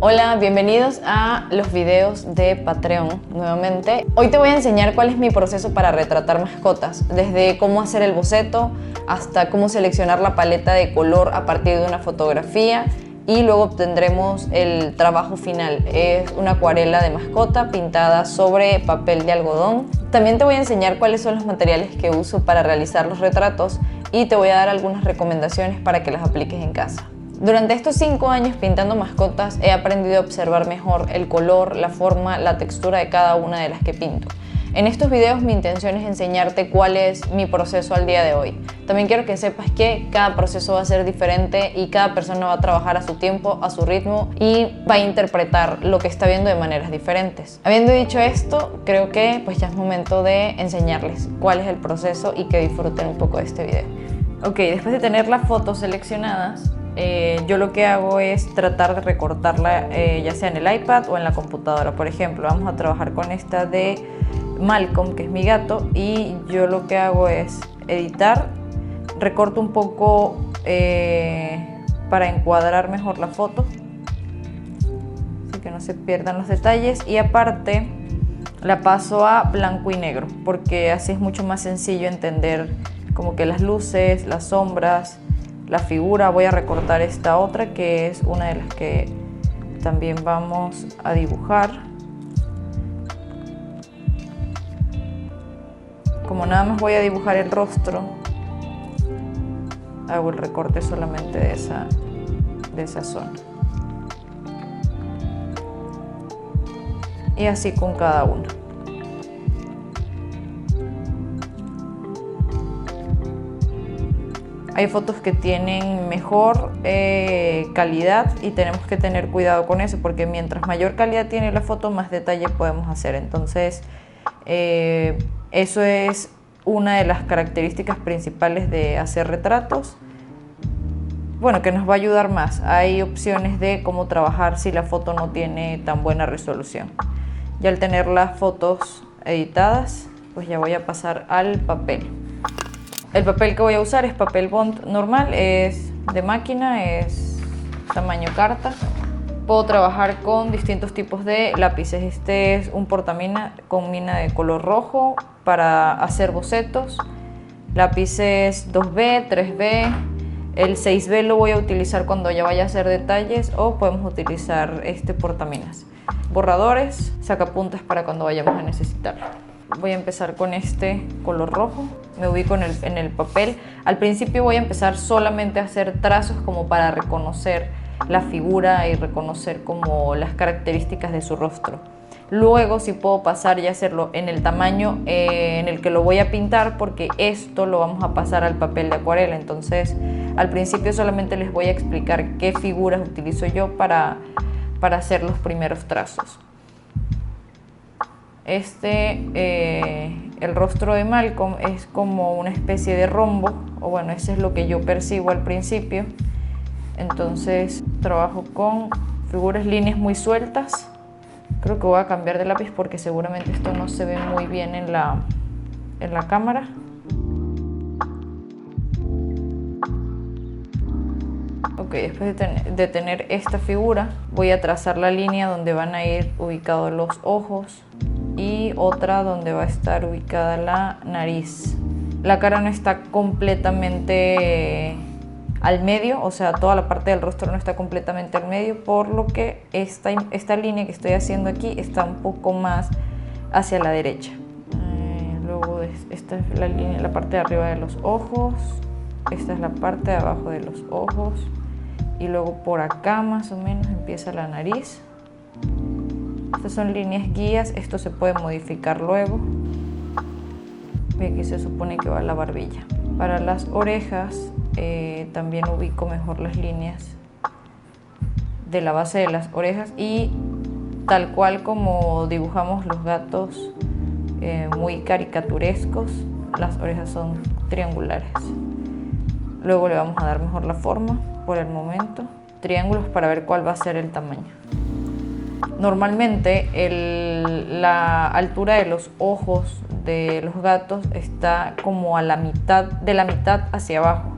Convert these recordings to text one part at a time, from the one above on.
Hola, bienvenidos a los videos de Patreon nuevamente. Hoy te voy a enseñar cuál es mi proceso para retratar mascotas, desde cómo hacer el boceto hasta cómo seleccionar la paleta de color a partir de una fotografía y luego obtendremos el trabajo final. Es una acuarela de mascota pintada sobre papel de algodón. También te voy a enseñar cuáles son los materiales que uso para realizar los retratos y te voy a dar algunas recomendaciones para que las apliques en casa. Durante estos 5 años pintando mascotas he aprendido a observar mejor el color, la forma, la textura de cada una de las que pinto. En estos videos mi intención es enseñarte cuál es mi proceso al día de hoy. También quiero que sepas que cada proceso va a ser diferente y cada persona va a trabajar a su tiempo, a su ritmo y va a interpretar lo que está viendo de maneras diferentes. Habiendo dicho esto, creo que pues ya es momento de enseñarles cuál es el proceso y que disfruten un poco de este video. Ok, después de tener las fotos seleccionadas, yo lo que hago es tratar de recortarla ya sea en el iPad o en la computadora. Por ejemplo, vamos a trabajar con esta de Malcolm, que es mi gato, y yo lo que hago es editar, recorto un poco para encuadrar mejor la foto, así que no se pierdan los detalles, y aparte la paso a blanco y negro, porque así es mucho más sencillo entender como que las luces, las sombras, la figura. Voy a recortar esta otra que es una de las que también vamos a dibujar. Como nada más voy a dibujar el rostro, hago el recorte solamente de esa zona. Y así con cada una. Hay fotos que tienen mejor calidad y tenemos que tener cuidado con eso, porque mientras mayor calidad tiene la foto, más detalle podemos hacer. Entonces, eso es una de las características principales de hacer retratos. Bueno, que nos va a ayudar más. Hay opciones de cómo trabajar si la foto no tiene tan buena resolución. Y al tener las fotos editadas, pues ya voy a pasar al papel. El papel que voy a usar es papel bond normal, es de máquina, es tamaño carta. Puedo trabajar con distintos tipos de lápices. Este es un portamina con mina de color rojo para hacer bocetos. Lápices 2B, 3B. El 6B lo voy a utilizar cuando ya vaya a hacer detalles, o podemos utilizar este portaminas. Borradores, sacapuntas para cuando vayamos a necesitarlo. Voy a empezar con este color rojo, me ubico en el papel. Al principio voy a empezar solamente a hacer trazos como para reconocer la figura y reconocer como las características de su rostro. Luego sí puedo pasar y hacerlo en el tamaño en el que lo voy a pintar, porque esto lo vamos a pasar al papel de acuarela. Entonces al principio solamente les voy a explicar qué figuras utilizo yo para hacer los primeros trazos. El rostro de Malcolm es como una especie de rombo, o bueno, eso es lo que yo percibo al principio. Entonces trabajo con figuras, líneas muy sueltas. Creo que voy a cambiar de lápiz porque seguramente esto no se ve muy bien en la cámara. Ok, después de tener esta figura, voy a trazar la línea donde van a ir ubicados los ojos y otra donde va a estar ubicada la nariz. La cara no está completamente al medio, o sea, toda la parte del rostro no está completamente al medio, por lo que esta línea que estoy haciendo aquí está un poco más hacia la derecha. Luego esta es la parte de arriba de los ojos, esta es la parte de abajo de los ojos, y luego por acá más o menos empieza la nariz. Estas son líneas guías, esto se puede modificar luego. Y aquí se supone que va la barbilla. Para las orejas también ubico mejor las líneas de la base de las orejas, y tal cual como dibujamos los gatos muy caricaturescos, las orejas son triangulares. Luego le vamos a dar mejor la forma, por el momento, triángulos para ver cuál va a ser el tamaño. Normalmente la altura de los ojos de los gatos está como a la mitad, de la mitad hacia abajo.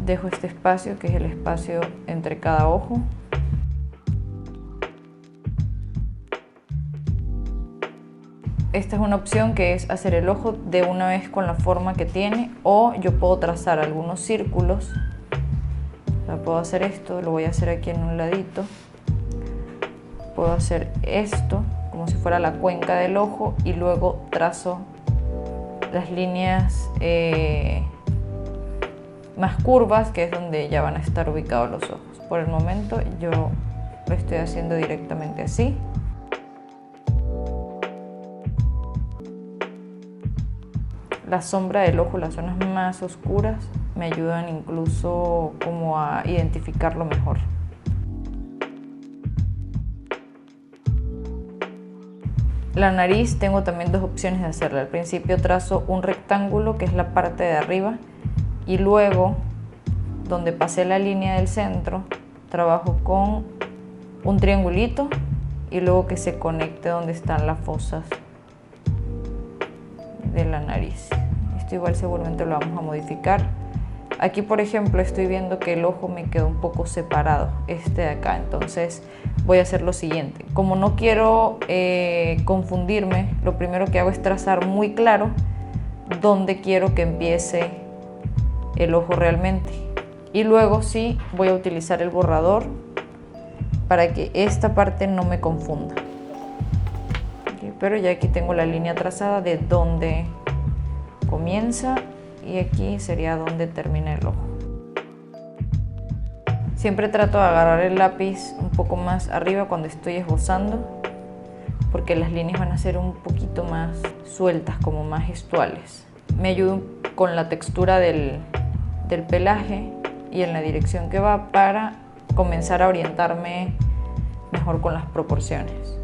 Dejo este espacio, que es el espacio entre cada ojo. Esta es una opción que es hacer el ojo de una vez con la forma que tiene, o yo puedo trazar algunos círculos. O sea, puedo hacer esto, lo voy a hacer aquí en un ladito. Puedo hacer esto como si fuera la cuenca del ojo y luego trazo las líneas más curvas, que es donde ya van a estar ubicados los ojos. Por el momento yo lo estoy haciendo directamente así. La sombra del ojo, las zonas más oscuras, me ayudan incluso como a identificarlo mejor. La nariz tengo también dos opciones de hacerla. Al principio trazo un rectángulo, que es la parte de arriba, y luego, donde pasé la línea del centro, trabajo con un triangulito y luego que se conecte donde están las fosas de la nariz. Esto igual seguramente lo vamos a modificar. Aquí, por ejemplo, estoy viendo que el ojo me quedó un poco separado, este de acá, entonces voy a hacer lo siguiente. Como no quiero confundirme, lo primero que hago es trazar muy claro dónde quiero que empiece el ojo realmente. Y luego sí voy a utilizar el borrador para que esta parte no me confunda. Okay, pero ya aquí tengo la línea trazada de dónde comienza y aquí sería donde termina el ojo. Siempre trato de agarrar el lápiz un poco más arriba cuando estoy esbozando, porque las líneas van a ser un poquito más sueltas, como más gestuales. Me ayuda con la textura del pelaje y en la dirección que va para comenzar a orientarme mejor con las proporciones.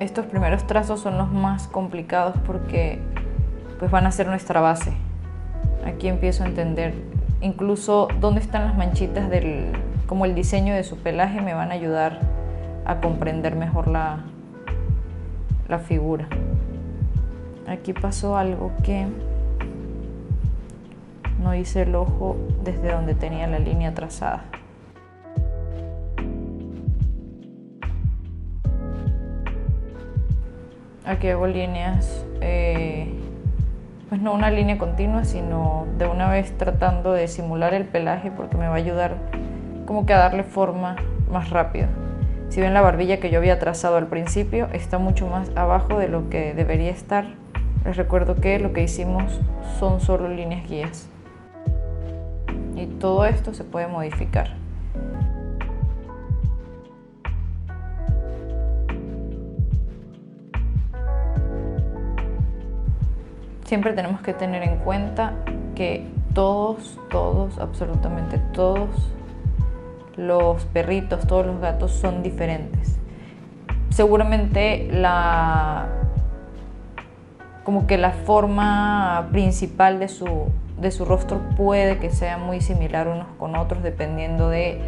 Estos primeros trazos son los más complicados porque pues van a ser nuestra base. Aquí empiezo a entender incluso dónde están las manchitas como el diseño de su pelaje, me van a ayudar a comprender mejor la figura. Aquí pasó algo que no hice el ojo desde donde tenía la línea trazada. Aquí hago líneas, pues no una línea continua, sino de una vez tratando de simular el pelaje, porque me va a ayudar como que a darle forma más rápido. Si ven, la barbilla que yo había trazado al principio está mucho más abajo de lo que debería estar. Les recuerdo que lo que hicimos son solo líneas guías. Y todo esto se puede modificar. Siempre tenemos que tener en cuenta que todos, absolutamente todos los perritos, todos los gatos son diferentes. Seguramente como que la forma principal de su rostro puede que sea muy similar unos con otros dependiendo de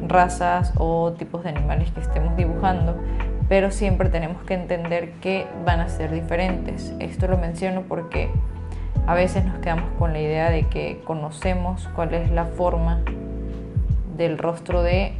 razas o tipos de animales que estemos dibujando, pero siempre tenemos que entender que van a ser diferentes. Esto lo menciono porque a veces nos quedamos con la idea de que conocemos cuál es la forma del rostro de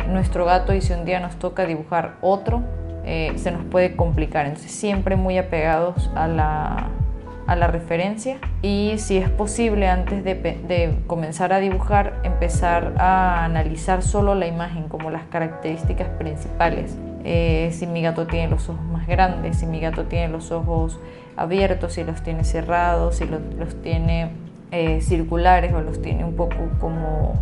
nuestro gato, y si un día nos toca dibujar otro, se nos puede complicar. Entonces siempre muy apegados a la referencia, y si es posible antes de comenzar a dibujar, empezar a analizar solo la imagen, como las características principales. Si mi gato tiene los ojos más grandes, si mi gato tiene los ojos abiertos, si los tiene cerrados, si los tiene circulares o los tiene un poco como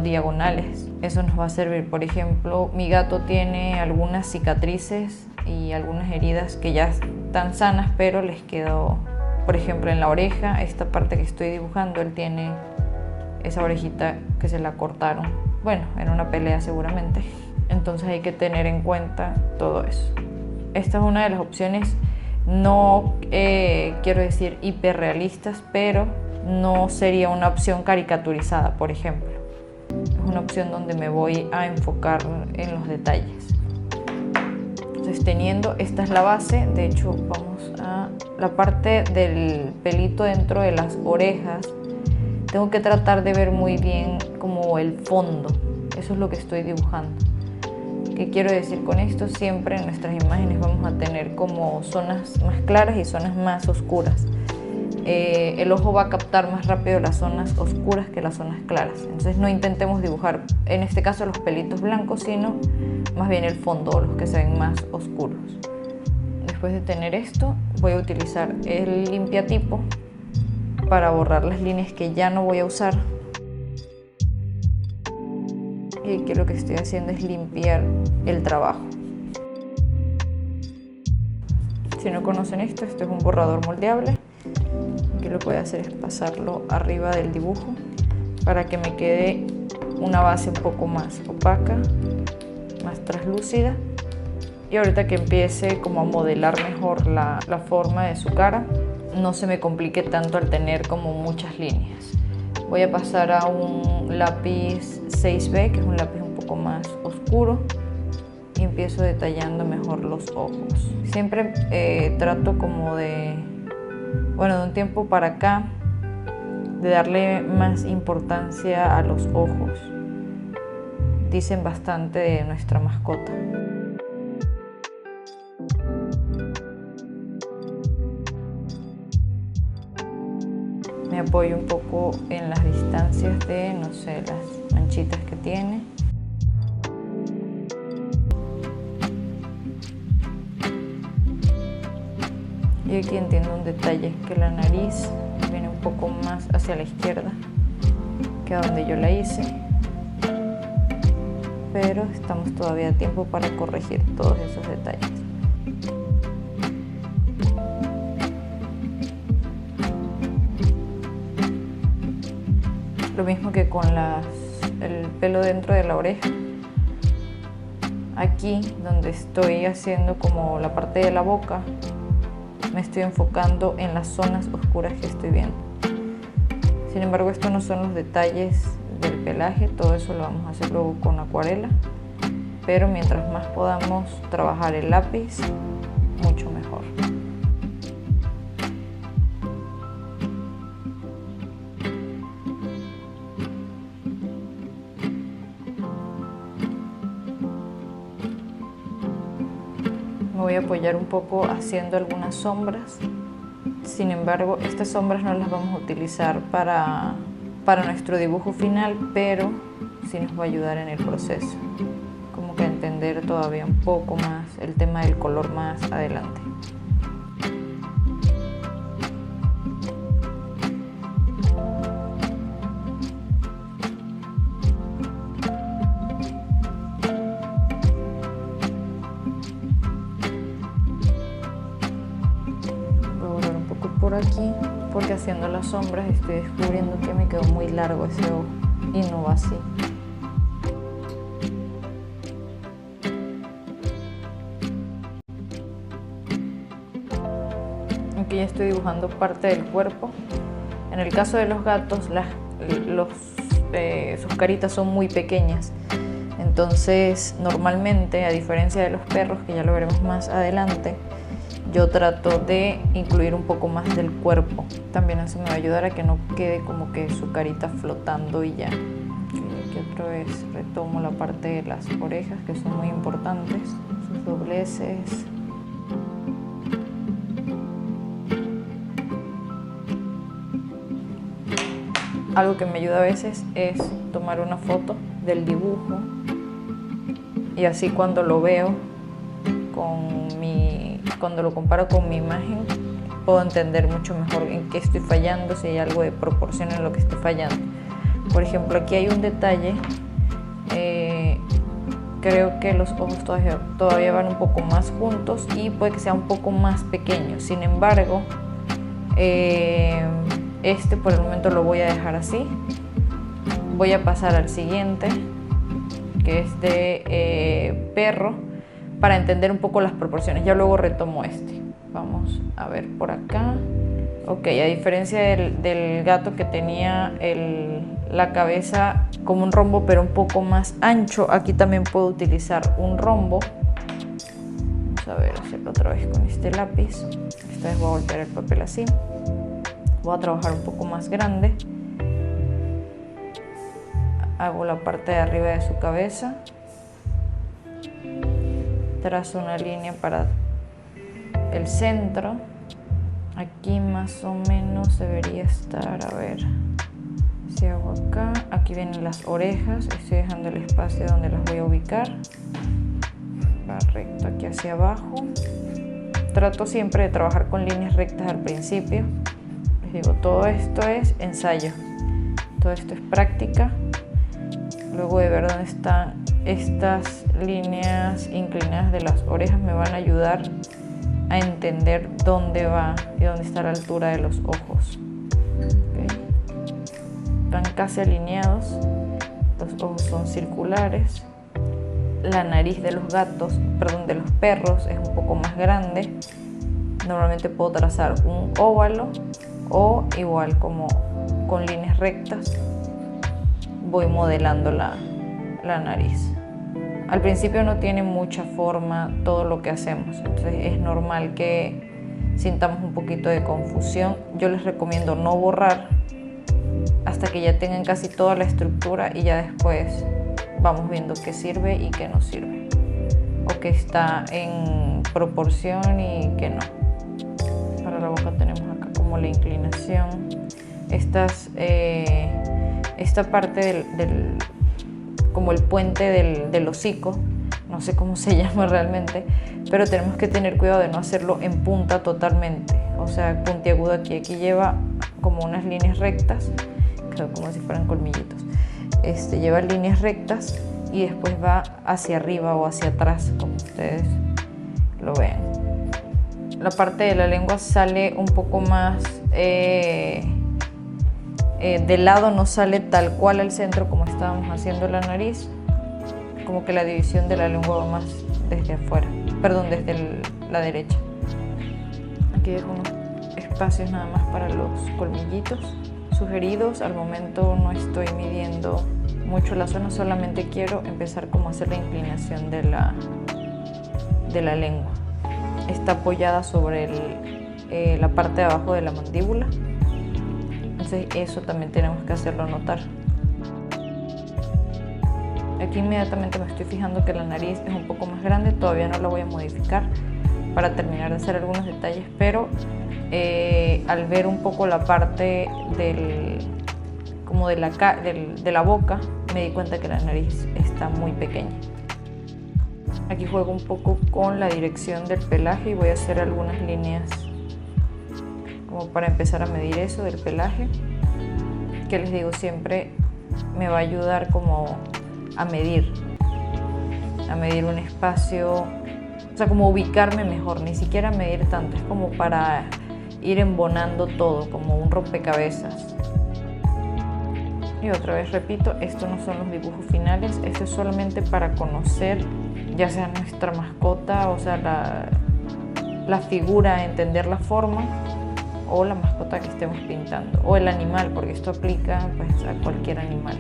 diagonales. Eso nos va a servir. Por ejemplo, mi gato tiene algunas cicatrices y algunas heridas que ya están sanas, pero les quedó, por ejemplo, en la oreja, esta parte que estoy dibujando, él tiene esa orejita que se la cortaron, bueno, en una pelea seguramente. Entonces hay que tener en cuenta todo eso. Esta es una de las opciones, no quiero decir hiperrealistas, pero no sería una opción caricaturizada, por ejemplo. Es una opción donde me voy a enfocar en los detalles. Entonces, teniendo, esta es la base. De hecho, vamos a la parte del pelito dentro de las orejas. Tengo que tratar de ver muy bien como el fondo. Eso es lo que estoy dibujando. ¿Qué quiero decir con esto? Siempre en nuestras imágenes vamos a tener como zonas más claras y zonas más oscuras. El ojo va a captar más rápido las zonas oscuras que las zonas claras. Entonces no intentemos dibujar, en este caso, los pelitos blancos, sino más bien el fondo, los que se ven más oscuros. Después de tener esto, voy a utilizar el limpiatipo para borrar las líneas que ya no voy a usar. Y aquí lo que estoy haciendo es limpiar el trabajo. Si no conocen esto, es un borrador moldeable. Aquí lo que voy a hacer es pasarlo arriba del dibujo para que me quede una base un poco más opaca, más translúcida. Y ahorita que empiece como a modelar mejor la forma de su cara, no se me complique tanto al tener como muchas líneas. Voy a pasar a un lápiz 6B, que es un lápiz un poco más oscuro, y empiezo detallando mejor los ojos. Siempre trato como de un tiempo para acá, de darle más importancia a los ojos. Dicen bastante de nuestra mascota. Me apoyo un poco en las distancias de, no sé, las manchitas que tiene. Y aquí entiendo un detalle, que la nariz viene un poco más hacia la izquierda que a donde yo la hice. Pero estamos todavía a tiempo para corregir todos esos detalles. Lo mismo que con el pelo dentro de la oreja. Aquí donde estoy haciendo como la parte de la boca, me estoy enfocando en las zonas oscuras que estoy viendo. Sin embargo, estos no son los detalles del pelaje, todo eso lo vamos a hacer luego con acuarela, pero mientras más podamos trabajar el lápiz, mucho mejor. Me voy a apoyar un poco haciendo algunas sombras. Sin embargo, estas sombras no las vamos a utilizar para nuestro dibujo final, pero sí nos va a ayudar en el proceso. Como que entender todavía un poco más el tema del color más adelante. Por aquí, porque haciendo las sombras estoy descubriendo que me quedó muy largo ese ojo y no va así. Aquí ya estoy dibujando parte del cuerpo. En el caso de los gatos, sus caritas son muy pequeñas. Entonces, normalmente, a diferencia de los perros, que ya lo veremos más adelante, yo trato de incluir un poco más del cuerpo. También eso me va a ayudar a que no quede como que su carita flotando y ya. Aquí otra vez retomo la parte de las orejas, que son muy importantes, sus dobleces. Algo que me ayuda a veces es tomar una foto del dibujo y así cuando lo veo cuando lo comparo con mi imagen, puedo entender mucho mejor en qué estoy fallando, si hay algo de proporción en lo que estoy fallando. Por ejemplo, aquí hay un detalle, creo que los ojos todavía van un poco más juntos y puede que sea un poco más pequeño. Sin embargo, este por el momento lo voy a dejar así. Voy a pasar al siguiente, que es de perro, para entender un poco las proporciones. Ya luego retomo este. Vamos a ver por acá. Ok, a diferencia del gato que tenía la cabeza como un rombo pero un poco más ancho, aquí también puedo utilizar un rombo. Vamos a ver, hacerlo otra vez con este lápiz. Esta vez voy a voltear el papel así. Voy a trabajar un poco más grande hago la parte de arriba de su cabeza, trazo una línea para el centro. Aquí más o menos debería estar, a ver, si hago acá, aquí vienen las orejas, estoy dejando el espacio donde las voy a ubicar, va recto aquí hacia abajo. Trato siempre de trabajar con líneas rectas al principio. Les digo, todo esto es ensayo, todo esto es práctica. Luego de ver dónde están estas líneas inclinadas de las orejas me van a ayudar a entender dónde va y dónde está la altura de los ojos. ¿Okay? Están casi alineados, los ojos son circulares. La nariz de los gatos, perdón, de los perros es un poco más grande. Normalmente puedo trazar un óvalo o igual como con líneas rectas voy modelando la nariz. Al principio no tiene mucha forma todo lo que hacemos, entonces es normal que sintamos un poquito de confusión. Yo les recomiendo no borrar hasta que ya tengan casi toda la estructura y ya después vamos viendo qué sirve y qué no sirve, o qué está en proporción y qué no. Para la boca tenemos acá como la inclinación, esta parte como el puente del hocico, no sé cómo se llama realmente, pero tenemos que tener cuidado de no hacerlo en punta totalmente, o sea, puntiagudo aquí lleva como unas líneas rectas, creo como si fueran colmillitos. Lleva líneas rectas y después va hacia arriba o hacia atrás, como ustedes lo vean. La parte de la lengua sale un poco más de lado, no sale tal cual al centro como estábamos haciendo la nariz, como que la división de la lengua va más desde afuera, perdón, desde la derecha. Aquí dejo unos espacios nada más para los colmillitos sugeridos. Al momento no estoy midiendo mucho la zona, solamente quiero empezar como a hacer la inclinación de la lengua. Está apoyada sobre la parte de abajo de la mandíbula, entonces eso también tenemos que hacerlo notar. Aquí inmediatamente me estoy fijando que la nariz es un poco más grande, todavía no la voy a modificar para terminar de hacer algunos detalles, pero al ver un poco la parte de la boca, me di cuenta que la nariz está muy pequeña. Aquí juego un poco con la dirección del pelaje y voy a hacer algunas líneas como para empezar a medir eso del pelaje, que les digo siempre me va a ayudar como a medir un espacio, o sea, como ubicarme mejor, ni siquiera medir tanto, es como para ir embonando todo, como un rompecabezas. Y otra vez repito, estos no son los dibujos finales, esto es solamente para conocer ya sea nuestra mascota, o sea, la figura, entender la forma, o la mascota que estemos pintando, o el animal, porque esto aplica pues, a cualquier animal.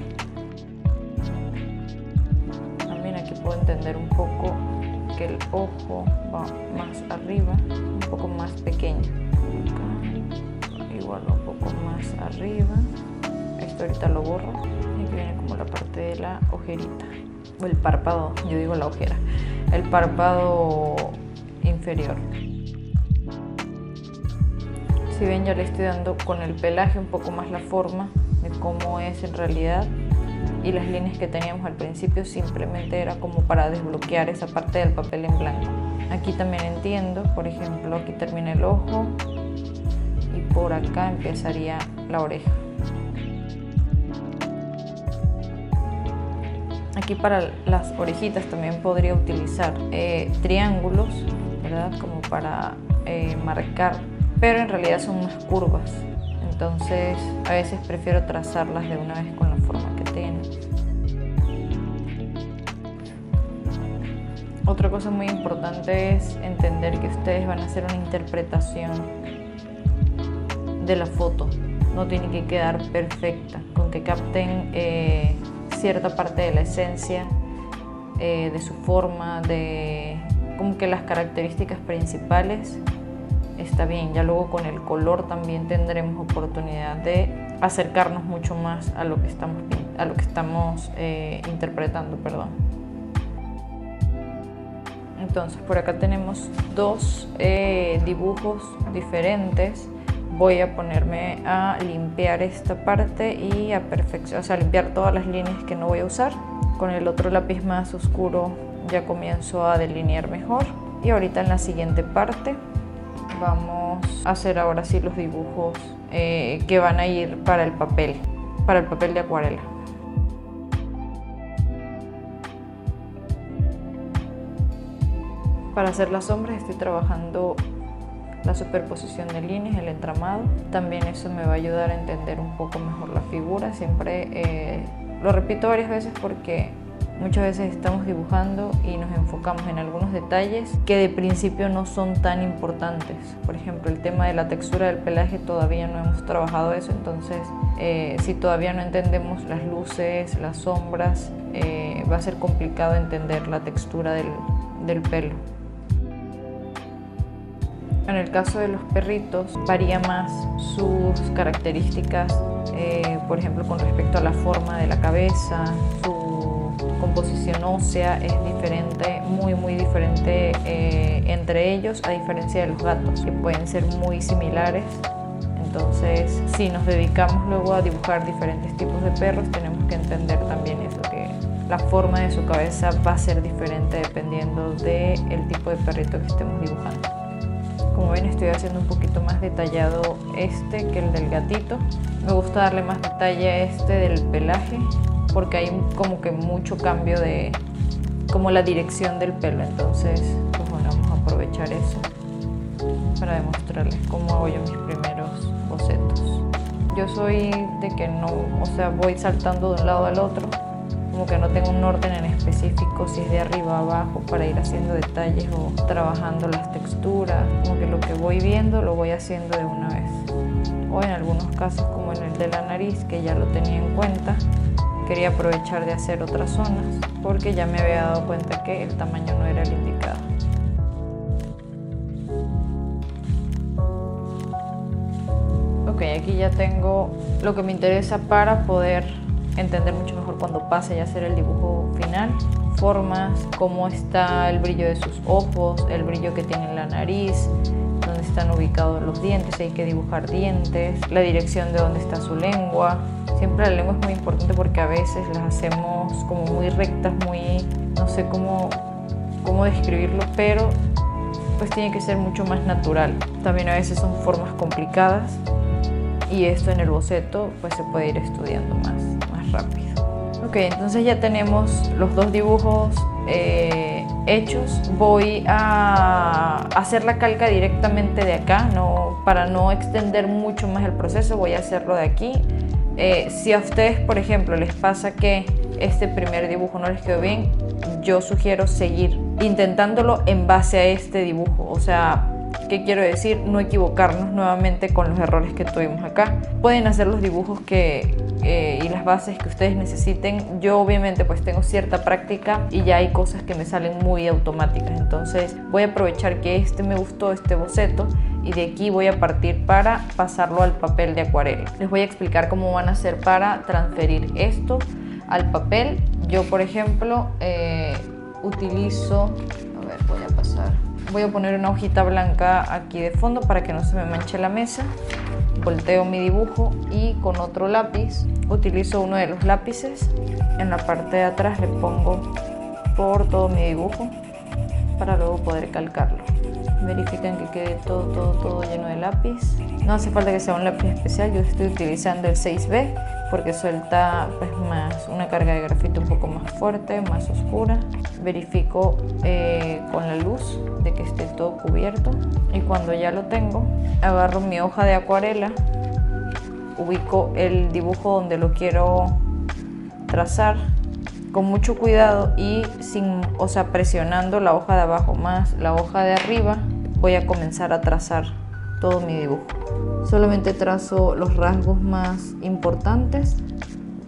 También aquí puedo entender un poco que el ojo va más arriba, un poco más pequeño. Acá, igual un poco más arriba. Esto ahorita lo borro. Y aquí viene como la parte de la ojerita, o el párpado, yo digo la ojera, el párpado inferior. Si ven, ya le estoy dando con el pelaje un poco más la forma de cómo es en realidad, y las líneas que teníamos al principio simplemente era como para desbloquear esa parte del papel en blanco. Aquí también entiendo, por ejemplo, aquí termina el ojo y por acá empezaría la oreja. Aquí para las orejitas también podría utilizar triángulos, ¿verdad? Como para marcar, pero en realidad son más curvas, entonces a veces prefiero trazarlas de una vez con la forma que tienen. Otra cosa muy importante es entender que ustedes van a hacer una interpretación de la foto, no tiene que quedar perfecta, con que capten cierta parte de la esencia, de su forma, de como que las características principales está bien. Ya luego con el color también tendremos oportunidad de acercarnos mucho más a lo que estamos interpretando, perdón. Entonces por acá tenemos dos dibujos diferentes. Voy a ponerme a limpiar esta parte y a perfeccionar, o sea, limpiar todas las líneas que no voy a usar. Con el otro lápiz más oscuro ya comienzo a delinear mejor. Y ahorita en la siguiente parte vamos a hacer ahora sí los dibujos que van a ir para el papel de acuarela. Para hacer las sombras estoy trabajando la superposición de líneas, el entramado. También eso me va a ayudar a entender un poco mejor la figura. Siempre lo repito varias veces porque muchas veces estamos dibujando y nos enfocamos en algunos detalles que de principio no son tan importantes. Por ejemplo, el tema de la textura del pelaje todavía no hemos trabajado eso, entonces si todavía no entendemos las luces, las sombras, va a ser complicado entender la textura del pelo. En el caso de los perritos varía más sus características, por ejemplo con respecto a la forma de la cabeza, su composición ósea es diferente, muy diferente entre ellos, a diferencia de los gatos, que pueden ser muy similares. Entonces, si nos dedicamos luego a dibujar diferentes tipos de perros, tenemos que entender también eso, que la forma de su cabeza va a ser diferente dependiendo del tipo de perrito que estemos dibujando. Como ven, estoy haciendo un poquito más detallado este que el del gatito. Me gusta darle más detalle a este del pelaje porque hay como que mucho cambio de como la dirección del pelo. Entonces, pues bueno, vamos a aprovechar eso para demostrarles cómo hago yo mis primeros bocetos. Yo soy de que no, o sea, voy saltando de un lado al otro. Como que no tengo un orden en específico, si es de arriba a abajo, para ir haciendo detalles o trabajando las texturas. Como que lo que voy viendo lo voy haciendo de una vez. O en algunos casos, como en el de la nariz, que ya lo tenía en cuenta, quería aprovechar de hacer otras zonas, porque ya me había dado cuenta que el tamaño no era el indicado. Ok, aquí ya tengo lo que me interesa para poder entender mucho mejor cuando pase ya a hacer el dibujo final. Formas, cómo está el brillo de sus ojos, el brillo que tiene en la nariz, dónde están ubicados los dientes, hay que dibujar dientes, la dirección de dónde está su lengua. Siempre la lengua es muy importante porque a veces las hacemos como muy rectas, muy, no sé cómo describirlo, pero pues tiene que ser mucho más natural. También a veces son formas complicadas y esto en el boceto pues se puede ir estudiando más rápido. Ok, entonces ya tenemos los dos dibujos hechos. Voy a hacer la calca directamente de acá, para no extender mucho más el proceso, voy a hacerlo de aquí. Si a ustedes, por ejemplo, les pasa que este primer dibujo no les quedó bien, yo sugiero seguir intentándolo en base a este dibujo. O sea, ¿qué quiero decir? No equivocarnos nuevamente con los errores que tuvimos acá. Pueden hacer los dibujos y las bases que ustedes necesiten. Yo obviamente pues tengo cierta práctica y ya hay cosas que me salen muy automáticas. Entonces voy a aprovechar que me gustó este boceto y de aquí voy a partir para pasarlo al papel de acuarela. Les voy a explicar cómo van a hacer para transferir esto al papel. Yo, por ejemplo, utilizo, a ver, voy a poner una hojita blanca aquí de fondo para que no se me manche la mesa. Volteo mi dibujo y con otro lápiz, utilizo uno de los lápices, en la parte de atrás le pongo por todo mi dibujo para luego poder calcarlo. Verifican que quede todo lleno de lápiz. No hace falta que sea un lápiz especial, yo estoy utilizando el 6B porque suelta pues, una carga de grafito un poco más fuerte, más oscura. Verifico con la luz de que esté todo cubierto y cuando ya lo tengo, agarro mi hoja de acuarela, ubico el dibujo donde lo quiero trazar con mucho cuidado y presionando la hoja de abajo más la hoja de arriba, voy a comenzar a trazar todo mi dibujo. Solamente trazo los rasgos más importantes,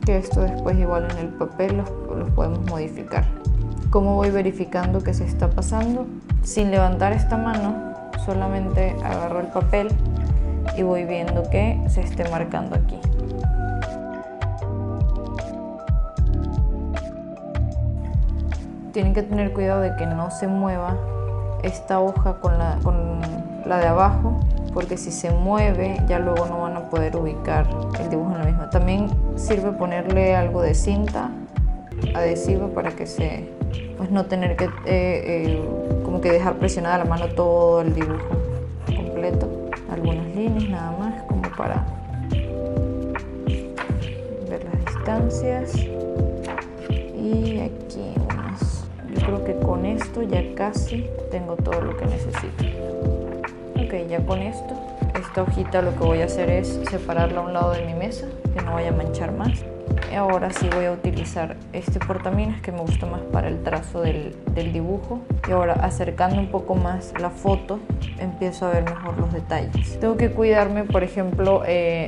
que esto después igual en el papel los podemos modificar. ¿Cómo voy verificando que se está pasando? Sin levantar esta mano, solamente agarro el papel y voy viendo que se esté marcando aquí. Tienen que tener cuidado de que no se mueva esta hoja con la de abajo, porque si se mueve ya luego no van a poder ubicar el dibujo en la misma. También sirve ponerle algo de cinta adhesiva para que pues no tener que como que dejar presionada la mano todo el dibujo completo. Algunas líneas nada más como para ver las distancias. Y aquí unas. Yo creo que con esto ya casi tengo todo lo que necesito. Ok, ya con esto, esta hojita lo que voy a hacer es separarla a un lado de mi mesa, que no vaya a manchar más. Y ahora sí voy a utilizar este portaminas que me gusta más para el trazo del dibujo. Y ahora acercando un poco más la foto, empiezo a ver mejor los detalles. Tengo que cuidarme, por ejemplo,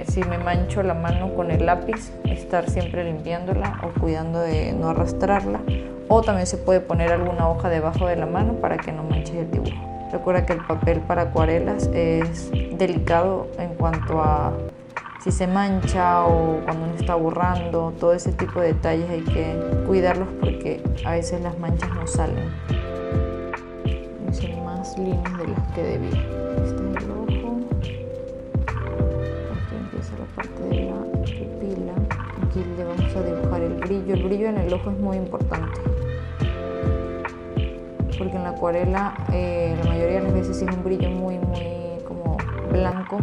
si me mancho la mano con el lápiz, estar siempre limpiándola o cuidando de no arrastrarla. O también se puede poner alguna hoja debajo de la mano para que no manches el dibujo. Recuerda que el papel para acuarelas es delicado en cuanto a si se mancha o cuando uno está borrando. Todo ese tipo de detalles hay que cuidarlos porque a veces las manchas no salen. Hice más líneas de las que debía. Este es el ojo. Aquí empieza la parte de la pupila. Aquí le vamos a dibujar el brillo. El brillo en el ojo es muy importante, porque en la acuarela la mayoría de las veces si es un brillo muy como blanco,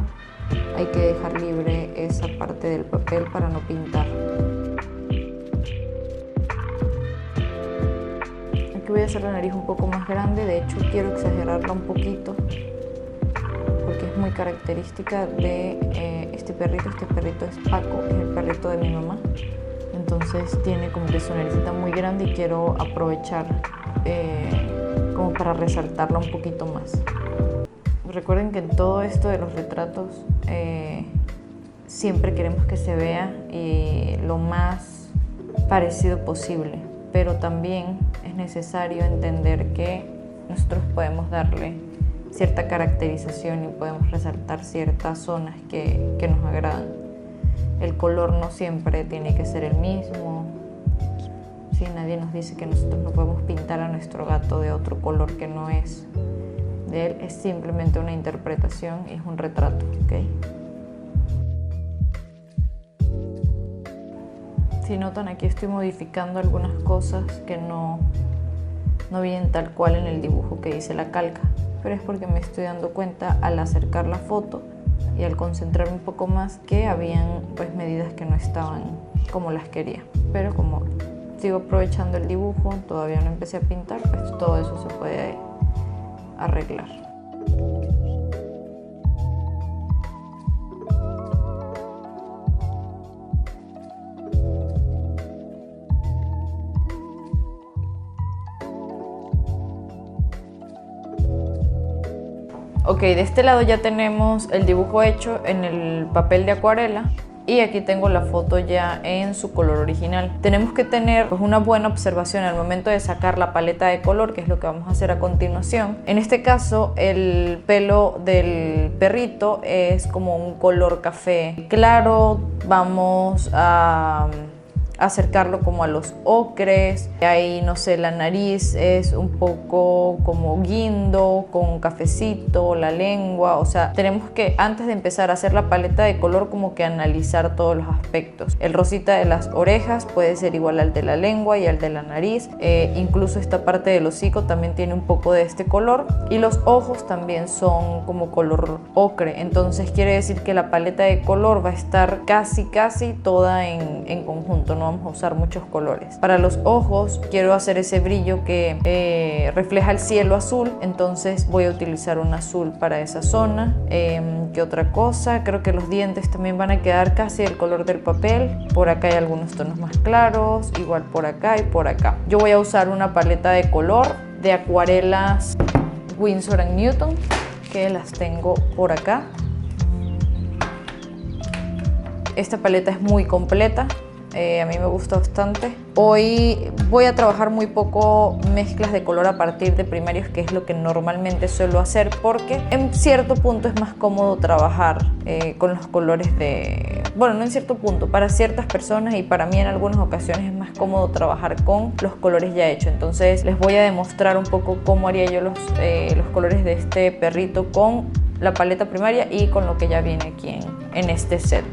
hay que dejar libre esa parte del papel para no pintar. Aquí voy a hacer la nariz un poco más grande, de hecho quiero exagerarla un poquito porque es muy característica de este perrito. Este perrito es Paco, es el perrito de mi mamá, entonces tiene como que su naricita muy grande y quiero aprovechar como para resaltarla un poquito más. Recuerden que en todo esto de los retratos siempre queremos que se vea lo más parecido posible, pero también es necesario entender que nosotros podemos darle cierta caracterización y podemos resaltar ciertas zonas que nos agradan. El color no siempre tiene que ser el mismo. Sí, nadie nos dice que nosotros no podemos pintar a nuestro gato de otro color que no es de él. Es simplemente una interpretación y es un retrato, ¿ok? Si notan, aquí estoy modificando algunas cosas que no vienen tal cual en el dibujo que dice la calca, pero es porque me estoy dando cuenta al acercar la foto y al concentrarme un poco más que habían pues medidas que no estaban como las quería. Pero como sigo aprovechando el dibujo, todavía no empecé a pintar, pues todo eso se puede arreglar. Ok, de este lado ya tenemos el dibujo hecho en el papel de acuarela y aquí tengo la foto ya en su color original. Tenemos que tener pues una buena observación al momento de sacar la paleta de color, que es lo que vamos a hacer a continuación. En este caso, el pelo del perrito es como un color café claro. Vamos a acercarlo como a los ocres. Ahí, no sé, la nariz es un poco como guindo, con cafecito, la lengua. O sea, tenemos que, antes de empezar a hacer la paleta de color, como que analizar todos los aspectos. El rosita de las orejas puede ser igual al de la lengua y al de la nariz. Incluso esta parte del hocico también tiene un poco de este color. Y los ojos también son como color ocre. Entonces quiere decir que la paleta de color va a estar casi toda en conjunto. No vamos a usar muchos colores. Para los ojos quiero hacer ese brillo que refleja el cielo azul, entonces voy a utilizar un azul para esa zona. ¿Qué otra cosa? Creo que los dientes también van a quedar casi el color del papel. Por acá hay algunos tonos más claros, igual por acá y por acá. Yo voy a usar una paleta de color de acuarelas Winsor & Newton, que las tengo por acá. Esta paleta es muy completa. A mí me gusta bastante. Hoy voy a trabajar muy poco mezclas de color a partir de primarios, que es lo que normalmente suelo hacer, porque en cierto punto es más cómodo trabajar con los colores de... Bueno, no en cierto punto, para ciertas personas y para mí en algunas ocasiones es más cómodo trabajar con los colores ya hechos. Entonces les voy a demostrar un poco cómo haría yo los colores de este perrito con la paleta primaria y con lo que ya viene aquí en este set.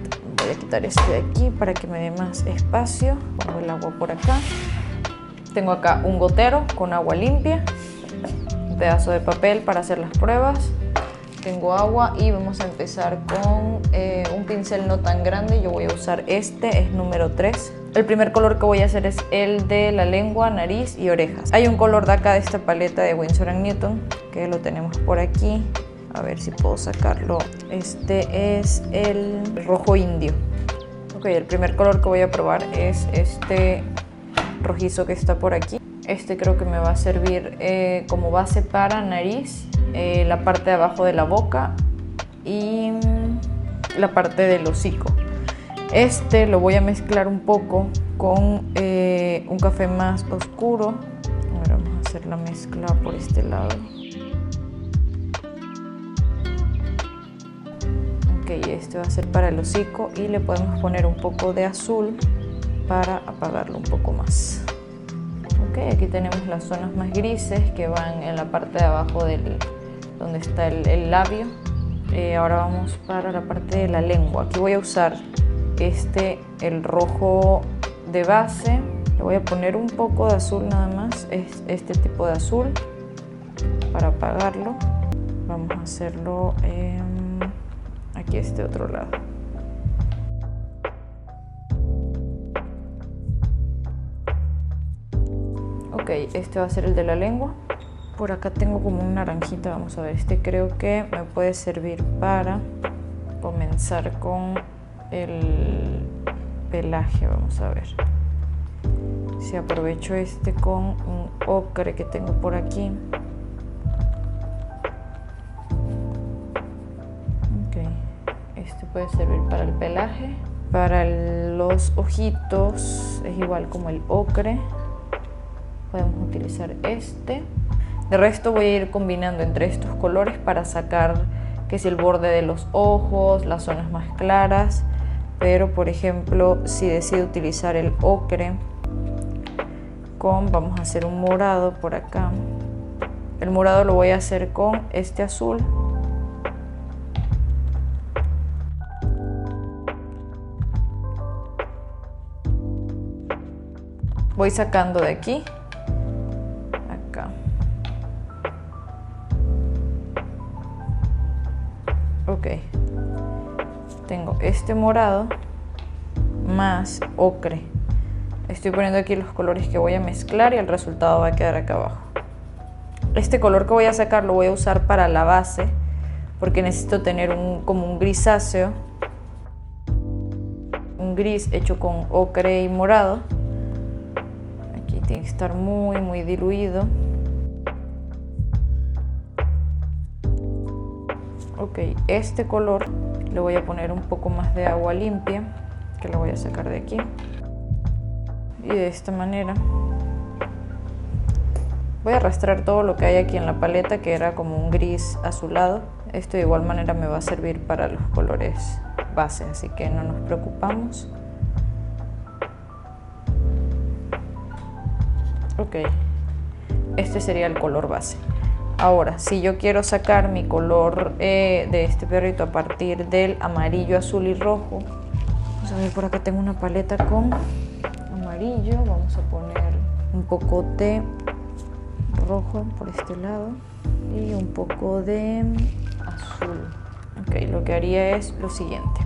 Voy a quitar este de aquí para que me dé más espacio. Pongo el agua por acá. Tengo acá un gotero con agua limpia, un pedazo de papel para hacer las pruebas. Tengo agua y vamos a empezar con un pincel no tan grande. Yo voy a usar este, es número 3. El primer color que voy a hacer es el de la lengua, nariz y orejas. Hay un color de acá de esta paleta de Winsor & Newton que lo tenemos por aquí. A ver si puedo sacarlo. Este es el rojo indio. Ok, el primer color que voy a probar es este rojizo que está por aquí. Este creo que me va a servir como base para nariz, la parte de abajo de la boca y la parte del hocico. Este lo voy a mezclar un poco con un café más oscuro. Ahora vamos a hacer la mezcla por este lado. Este va a ser para el hocico y le podemos poner un poco de azul para apagarlo un poco más. Aquí tenemos las zonas más grises que van en la parte de abajo donde está el labio. Ahora vamos para la parte de la lengua. Aquí voy a usar el rojo de base. Le voy a poner un poco de azul nada más, es este tipo de azul para apagarlo. Vamos a hacerlo aquí este otro lado. Ok, este va a ser el de la lengua. Por acá tengo como un naranjita, vamos a ver, este creo que me puede servir para comenzar con el pelaje, vamos a ver. Si aprovecho este con un ocre que tengo por aquí. Este puede servir para el pelaje. Para los ojitos es igual como el ocre. Podemos utilizar este. De resto voy a ir combinando entre estos colores para sacar que es el borde de los ojos, las zonas más claras. Pero por ejemplo, si decido utilizar el ocre vamos a hacer un morado por acá. El morado lo voy a hacer con este azul. Voy sacando de aquí, acá. Ok. Tengo este morado más ocre. Estoy poniendo aquí los colores que voy a mezclar y el resultado va a quedar acá abajo. Este color que voy a sacar lo voy a usar para la base porque necesito tener como un grisáceo. Un gris hecho con ocre y morado. Tiene que estar muy diluido. Ok, este color le voy a poner un poco más de agua limpia, que lo voy a sacar de aquí. Y de esta manera voy a arrastrar todo lo que hay aquí en la paleta, que era como un gris azulado. Esto de igual manera me va a servir para los colores base, así que no nos preocupamos. Ok, este sería el color base. Ahora, si yo quiero sacar mi color de este perrito a partir del amarillo, azul y rojo, vamos a ver, por acá tengo una paleta con amarillo. Vamos a poner un poco de rojo por este lado y un poco de azul. Ok, lo que haría es lo siguiente.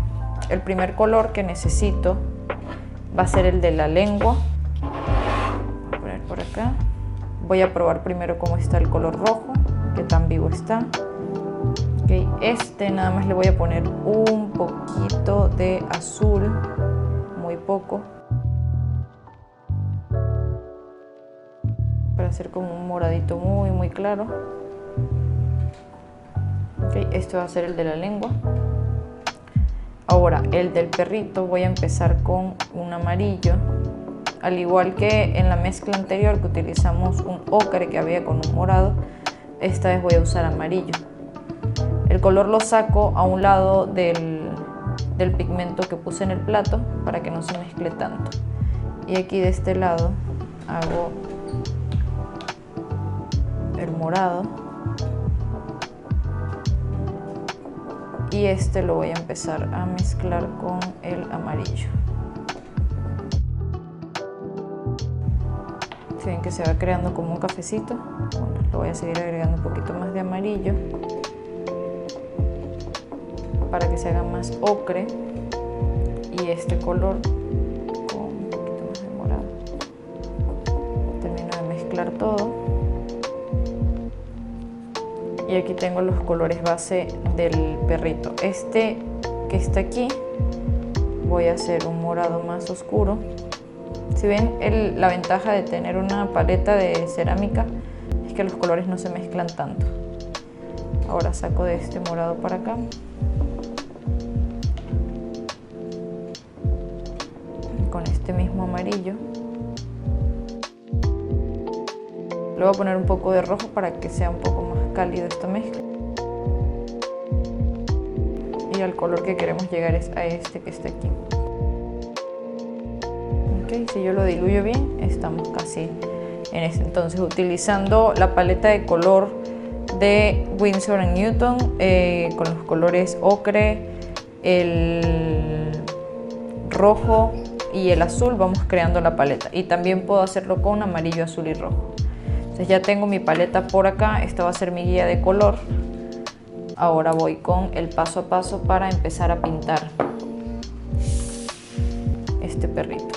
El primer color que necesito va a ser el de la lengua. Por acá voy a probar primero cómo está el color rojo, que tan vivo está. Okay, este nada más le voy a poner un poquito de azul, muy poco, para hacer como un moradito muy claro. Okay, este va a ser el de la lengua. Ahora, el del perrito voy a empezar con un amarillo. Al igual que en la mezcla anterior que utilizamos un ocre que había con un morado, esta vez voy a usar amarillo. El color lo saco a un lado del pigmento que puse en el plato para que no se mezcle tanto. Y aquí de este lado hago el morado. Y este lo voy a empezar a mezclar con el amarillo. Si ven que se va creando como un cafecito, bueno, lo voy a seguir agregando un poquito más de amarillo para que se haga más ocre, y este color con un poquito más de morado. Termino de mezclar todo. Y aquí tengo los colores base del perrito. Este que está aquí, voy a hacer un morado más oscuro. Si ven, la ventaja de tener una paleta de cerámica es que los colores no se mezclan tanto. Ahora saco de este morado para acá. Con este mismo amarillo. Le voy a poner un poco de rojo para que sea un poco más cálido esta mezcla. Y al color que queremos llegar es a este que está aquí. Okay, si yo lo diluyo bien, estamos casi en este. Entonces, utilizando la paleta de color de Winsor & Newton con los colores ocre, el rojo y el azul, vamos creando la paleta. Y también puedo hacerlo con amarillo, azul y rojo. Entonces ya tengo mi paleta por acá. Esta va a ser mi guía de color. Ahora voy con el paso a paso para empezar a pintar este perrito.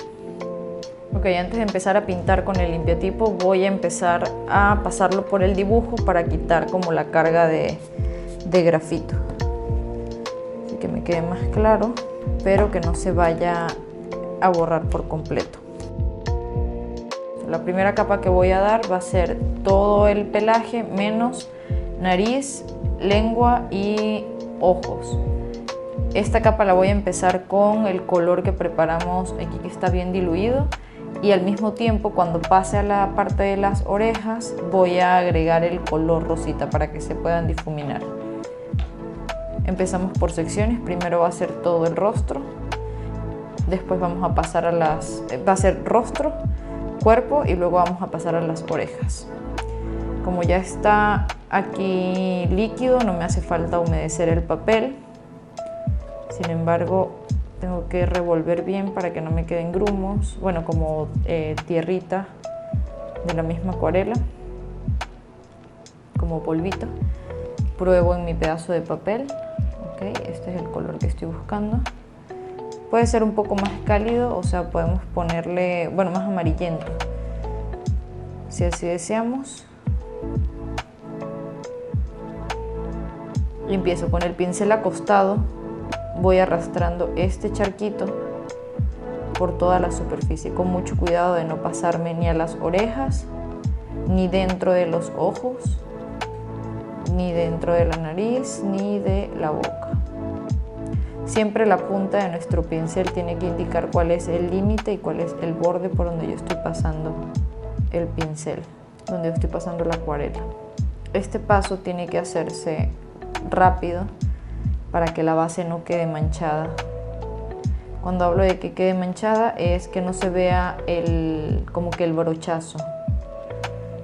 Ok, antes de empezar a pintar con el limpiatipo, voy a empezar a pasarlo por el dibujo para quitar como la carga de grafito. Así que me quede más claro, pero que no se vaya a borrar por completo. La primera capa que voy a dar va a ser todo el pelaje menos nariz, lengua y ojos. Esta capa la voy a empezar con el color que preparamos aquí, que está bien diluido, y al mismo tiempo, cuando pase a la parte de las orejas, voy a agregar el color rosita para que se puedan difuminar. Empezamos por secciones. Primero va a ser todo el rostro, después vamos a pasar a va a ser rostro, cuerpo, y luego vamos a pasar a las orejas. Como ya está aquí líquido, no me hace falta humedecer el papel. Sin embargo, tengo que revolver bien para que no me queden grumos, bueno, como tierrita de la misma acuarela, como polvito. Pruebo en mi pedazo de papel. Okay, este es el color que estoy buscando. Puede ser un poco más cálido, o sea, podemos ponerle, bueno, más amarillento, si así deseamos. Y empiezo con el pincel acostado, voy arrastrando este charquito por toda la superficie, con mucho cuidado de no pasarme ni a las orejas, ni dentro de los ojos, ni dentro de la nariz, ni de la boca. Siempre la punta de nuestro pincel tiene que indicar cuál es el límite y cuál es el borde por donde yo estoy pasando el pincel, donde yo estoy pasando la acuarela. Este paso tiene que hacerse rápido para que la base no quede manchada. Cuando hablo de que quede manchada es que no se vea como que el brochazo.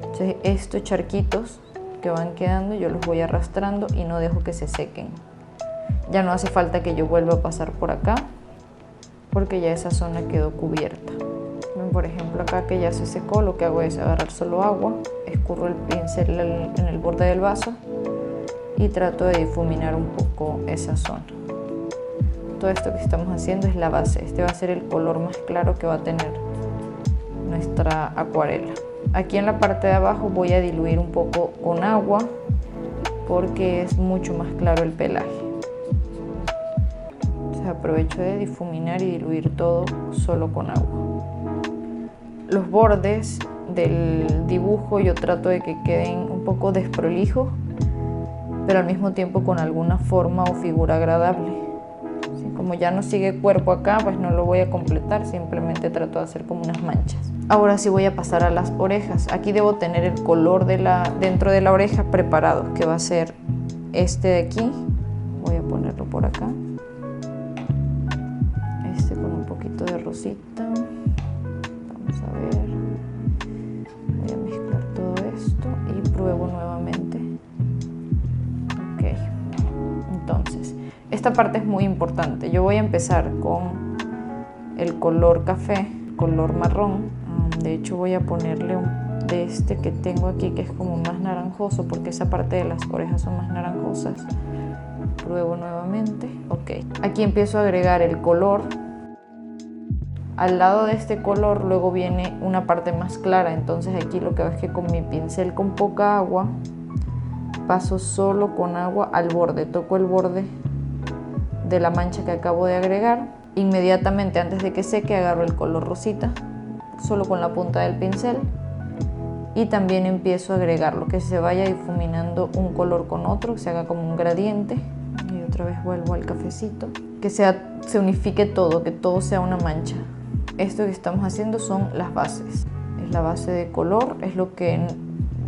Entonces, estos charquitos que van quedando yo los voy arrastrando y no dejo que se sequen. Ya no hace falta que yo vuelva a pasar por acá porque ya esa zona quedó cubierta. Por ejemplo, acá que ya se secó, lo que hago es agarrar solo agua, escurro el pincel en el borde del vaso y trato de difuminar un poco esa zona. Todo esto que estamos haciendo es la base. Este va a ser el color más claro que va a tener nuestra acuarela. Aquí en la parte de abajo voy a diluir un poco con agua porque es mucho más claro el pelaje. Entonces aprovecho de difuminar y diluir todo solo con agua. Los bordes del dibujo yo trato de que queden un poco desprolijos, pero al mismo tiempo con alguna forma o figura agradable. ¿sí? Como ya no sigue cuerpo acá, pues no lo voy a completar, simplemente trato de hacer como unas manchas. Ahora sí voy a pasar a las orejas. Aquí debo tener el color dentro de la oreja preparado, que va a ser este de aquí. Voy a ponerlo por acá. Este con un poquito de rosita. Vamos a ver. Voy a mezclar todo esto y pruebo nuevamente. Ok. Entonces, esta parte es muy importante. Yo voy a empezar con el color café, color marrón. De hecho voy a ponerle de este que tengo aquí, que es como más naranjoso, porque esa parte de las orejas son más naranjosas. Pruebo nuevamente. Ok. Aquí empiezo a agregar el color. Al lado de este color luego viene una parte más clara, entonces aquí lo que hago es que con mi pincel con poca agua paso solo con agua al borde, toco el borde de la mancha que acabo de agregar. Inmediatamente antes de que seque agarro el color rosita, solo con la punta del pincel, y también empiezo a agregarlo, que se vaya difuminando un color con otro, que se haga como un gradiente. Y otra vez vuelvo al cafecito, que se unifique todo, que todo sea una mancha. Esto que estamos haciendo son las bases, es la base de color, es lo que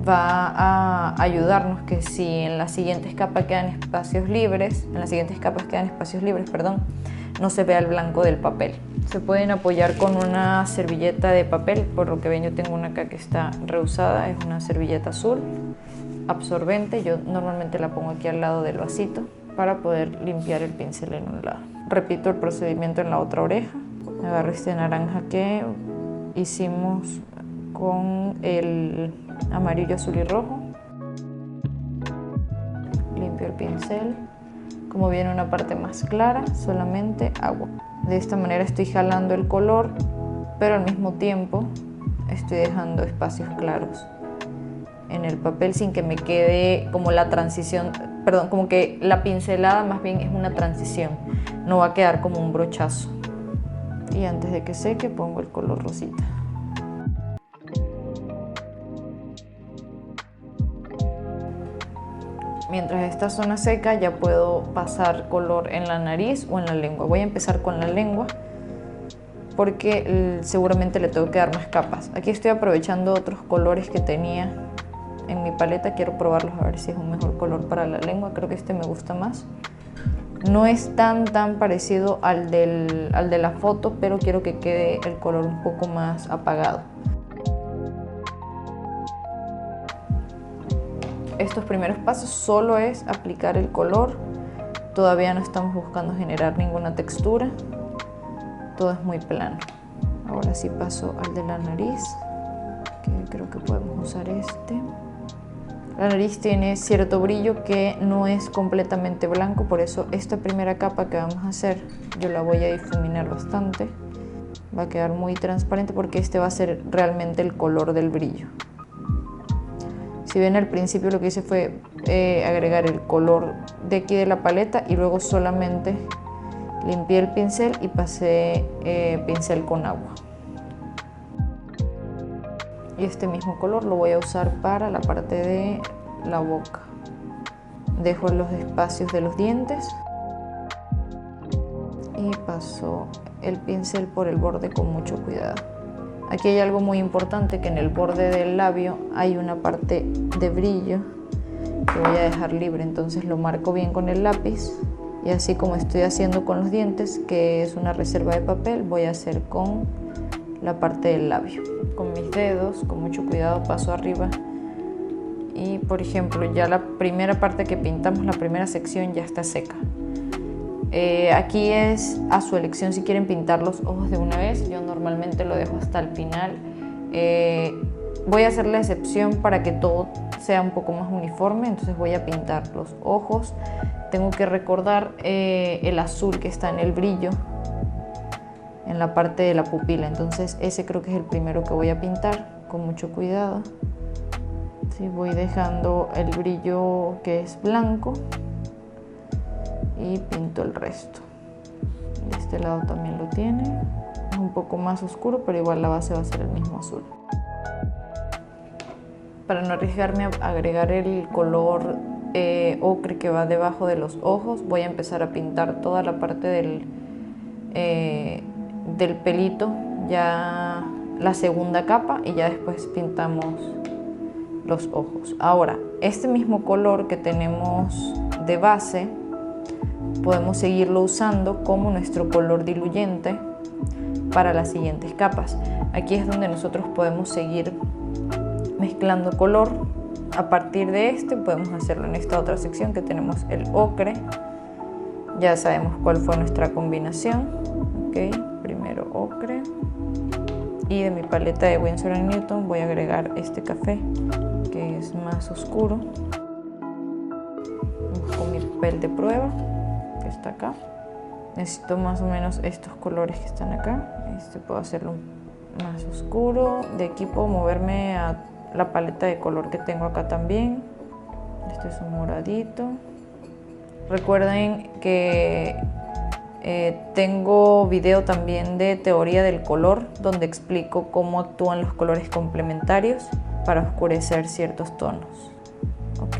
va a ayudarnos que si en las siguientes capas quedan espacios libres, no se vea el blanco del papel. Se pueden apoyar con una servilleta de papel, por lo que ven yo tengo una acá que está reusada, es una servilleta azul, absorbente. Yo normalmente la pongo aquí al lado del vasito para poder limpiar el pincel en un lado. Repito el procedimiento en la otra oreja. Agarro este naranja que hicimos con el amarillo, azul y rojo. Limpio el pincel. Como viene una parte más clara, solamente agua. De esta manera estoy jalando el color, pero al mismo tiempo estoy dejando espacios claros en el papel sin que me quede como la transición, perdón, como que la pincelada más bien es una transición, no va a quedar como un brochazo. Y antes de que seque pongo el color rosita. Mientras esta zona seca ya puedo pasar color en la nariz o en la lengua. Voy a empezar con la lengua porque seguramente le tengo que dar más capas. Aquí estoy aprovechando otros colores que tenía en mi paleta. Quiero probarlos a ver si es un mejor color para la lengua. Creo que este me gusta más. No es tan parecido al de la foto, pero quiero que quede el color un poco más apagado. Estos primeros pasos solo es aplicar el color. Todavía no estamos buscando generar ninguna textura. Todo es muy plano. Ahora sí paso al de la nariz, que creo que podemos usar este. La nariz tiene cierto brillo que no es completamente blanco, por eso esta primera capa que vamos a hacer yo la voy a difuminar bastante. Va a quedar muy transparente porque este va a ser realmente el color del brillo. Si ven al principio lo que hice fue agregar el color de aquí de la paleta y luego solamente limpié el pincel y pasé pincel con agua. Y este mismo color lo voy a usar para la parte de la boca. Dejo los espacios de los dientes y paso el pincel por el borde con mucho cuidado. Aquí hay algo muy importante, que en el borde del labio hay una parte de brillo que voy a dejar libre, entonces lo marco bien con el lápiz y así como estoy haciendo con los dientes, que es una reserva de papel, voy a hacer con la parte del labio. Con mis dedos, con mucho cuidado, paso arriba y, por ejemplo, ya la primera parte que pintamos, la primera sección ya está seca. Aquí es a su elección si quieren pintar los ojos de una vez. Yo normalmente lo dejo hasta el final. Voy a hacer la excepción para que todo sea un poco más uniforme, entonces voy a pintar los ojos. Tengo que recordar el azul que está en el brillo, en la parte de la pupila, entonces ese creo que es el primero que voy a pintar con mucho cuidado. Sí, voy dejando el brillo que es blanco y pinto el resto. De este lado también lo tiene, es un poco más oscuro, pero igual la base va a ser el mismo azul. Para no arriesgarme a agregar el color ocre que va debajo de los ojos, voy a empezar a pintar toda la parte del pelito, ya la segunda capa, y ya después pintamos los ojos. Ahora, este mismo color que tenemos de base podemos seguirlo usando como nuestro color diluyente para las siguientes capas. Aquí es donde nosotros podemos seguir mezclando color. A partir de este podemos hacerlo en esta otra sección que tenemos el ocre. Ya sabemos cuál fue nuestra combinación. Okay, primero ocre, y de mi paleta de Winsor & Newton voy a agregar este café que es más oscuro. Con mi papel de prueba que está acá, necesito más o menos estos colores que están acá. Puedo hacerlo más oscuro. De aquí puedo moverme a la paleta de color que tengo acá también. Este es un moradito. Recuerden que tengo video también de teoría del color donde explico cómo actúan los colores complementarios para oscurecer ciertos tonos. Ok,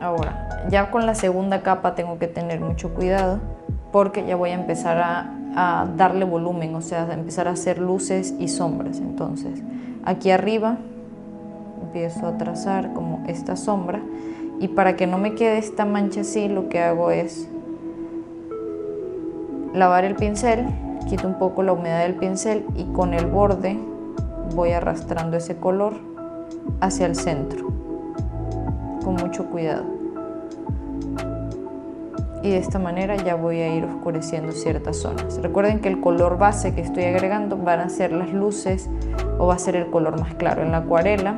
ahora ya con la segunda capa tengo que tener mucho cuidado porque ya voy a empezar a darle volumen, o sea, a empezar a hacer luces y sombras. Entonces aquí arriba empiezo a trazar como esta sombra, y para que no me quede esta mancha así, lo que hago es lavar el pincel, quito un poco la humedad del pincel y con el borde voy arrastrando ese color hacia el centro con mucho cuidado, y de esta manera ya voy a ir oscureciendo ciertas zonas. Recuerden que el color base que estoy agregando van a ser las luces, o va a ser el color más claro. En la acuarela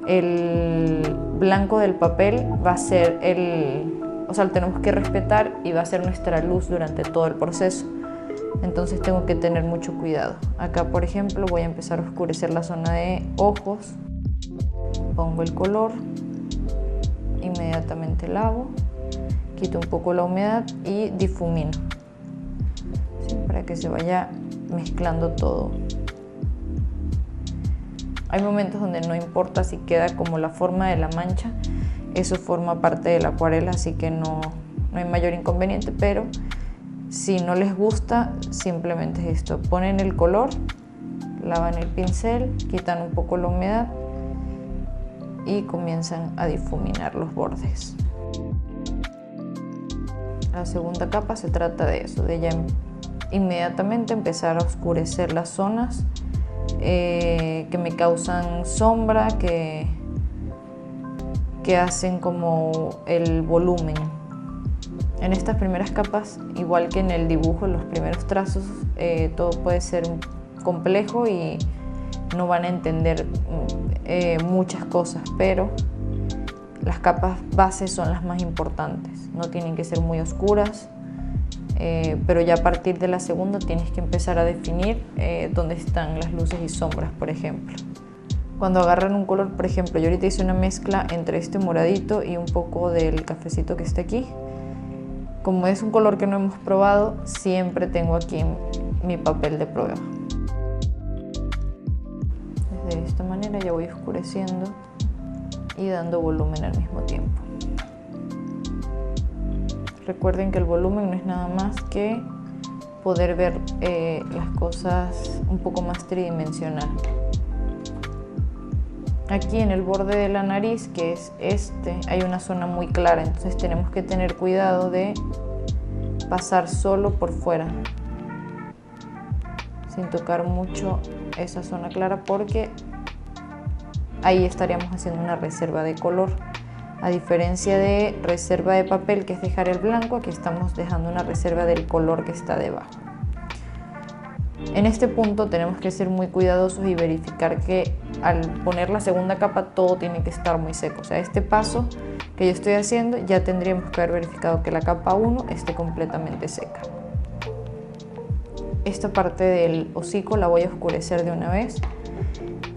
el blanco del papel va a ser o sea, lo tenemos que respetar y va a ser nuestra luz durante todo el proceso. Entonces tengo que tener mucho cuidado. Acá, por ejemplo, voy a empezar a oscurecer la zona de ojos. Pongo el color, inmediatamente lavo, quito un poco la humedad y difumino, ¿sí? Para que se vaya mezclando todo. Hay momentos donde no importa si queda como la forma de la mancha, eso forma parte de la acuarela, así que no hay mayor inconveniente, pero si no les gusta, simplemente es esto: ponen el color, lavan el pincel, quitan un poco la humedad y comienzan a difuminar los bordes. La segunda capa se trata de eso, de ya inmediatamente empezar a oscurecer las zonas que me causan sombra, que hacen como el volumen. En estas primeras capas, igual que en el dibujo, en los primeros trazos, todo puede ser complejo y no van a entender muchas cosas, pero las capas bases son las más importantes. No tienen que ser muy oscuras, pero ya a partir de la segunda tienes que empezar a definir dónde están las luces y sombras, por ejemplo. Cuando agarran un color, por ejemplo, yo ahorita hice una mezcla entre este moradito y un poco del cafecito que está aquí. Como es un color que no hemos probado, siempre tengo aquí mi papel de prueba. De esta manera ya voy oscureciendo y dando volumen al mismo tiempo. Recuerden que el volumen no es nada más que poder ver las cosas un poco más tridimensional. Aquí en el borde de la nariz, que es hay una zona muy clara, entonces tenemos que tener cuidado de pasar solo por fuera, sin tocar mucho esa zona clara, porque ahí estaríamos haciendo una reserva de color. A diferencia de reserva de papel, que es dejar el blanco, aquí estamos dejando una reserva del color que está debajo. En este punto tenemos que ser muy cuidadosos y verificar que al poner la segunda capa todo tiene que estar muy seco. O sea, este paso que yo estoy haciendo ya tendríamos que haber verificado que la capa 1 esté completamente seca. Esta parte del hocico la voy a oscurecer de una vez.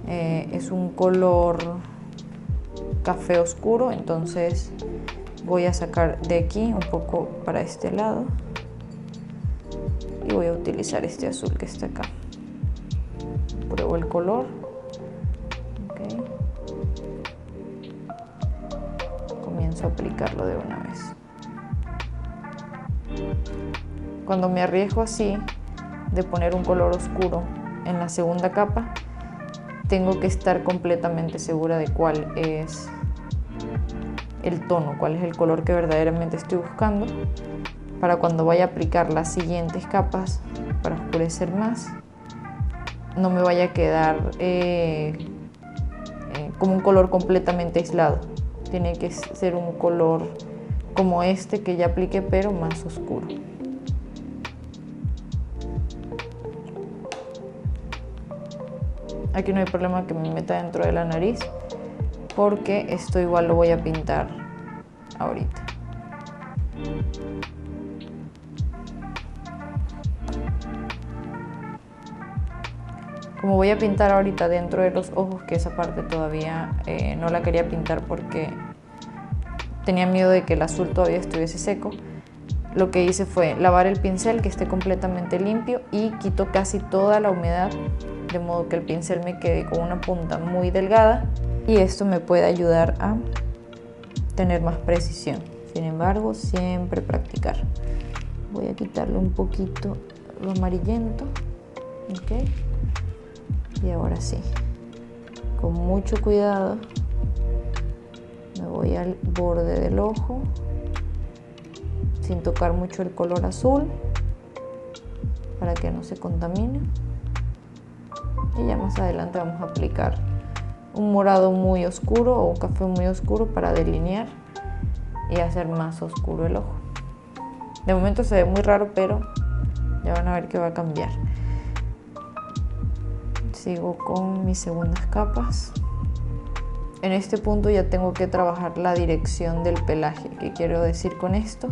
Es un color café oscuro, entonces voy a sacar de aquí un poco para este lado y voy a utilizar este azul que está acá. Pruebo el color. Okay. comienzo a aplicarlo de una vez. Cuando me arriesgo así de poner un color oscuro en la segunda capa, tengo que estar completamente segura de cuál es el tono, cuál es el color que verdaderamente estoy buscando, para cuando vaya a aplicar las siguientes capas para oscurecer más, no me vaya a quedar como un color completamente aislado. Tiene que ser un color como este que ya apliqué, pero más oscuro. Aquí no hay problema que me meta dentro de la nariz, porque esto igual lo voy a pintar ahorita. Como voy a pintar ahorita dentro de los ojos, que esa parte todavía no la quería pintar porque tenía miedo de que el azul todavía estuviese seco, lo que hice fue lavar el pincel, que esté completamente limpio, y quito casi toda la humedad, de modo que el pincel me quede con una punta muy delgada, y esto me puede ayudar a tener más precisión. Sin embargo, siempre practicar. Voy a quitarle un poquito lo amarillento, ¿ok? Y ahora sí, con mucho cuidado, me voy al borde del ojo, sin tocar mucho el color azul, para que no se contamine. Y ya más adelante vamos a aplicar un morado muy oscuro o un café muy oscuro para delinear y hacer más oscuro el ojo. De momento se ve muy raro, pero ya van a ver que va a cambiar. Sigo con mis segundas capas. En este punto ya tengo que trabajar la dirección del pelaje. ¿Qué quiero decir con esto?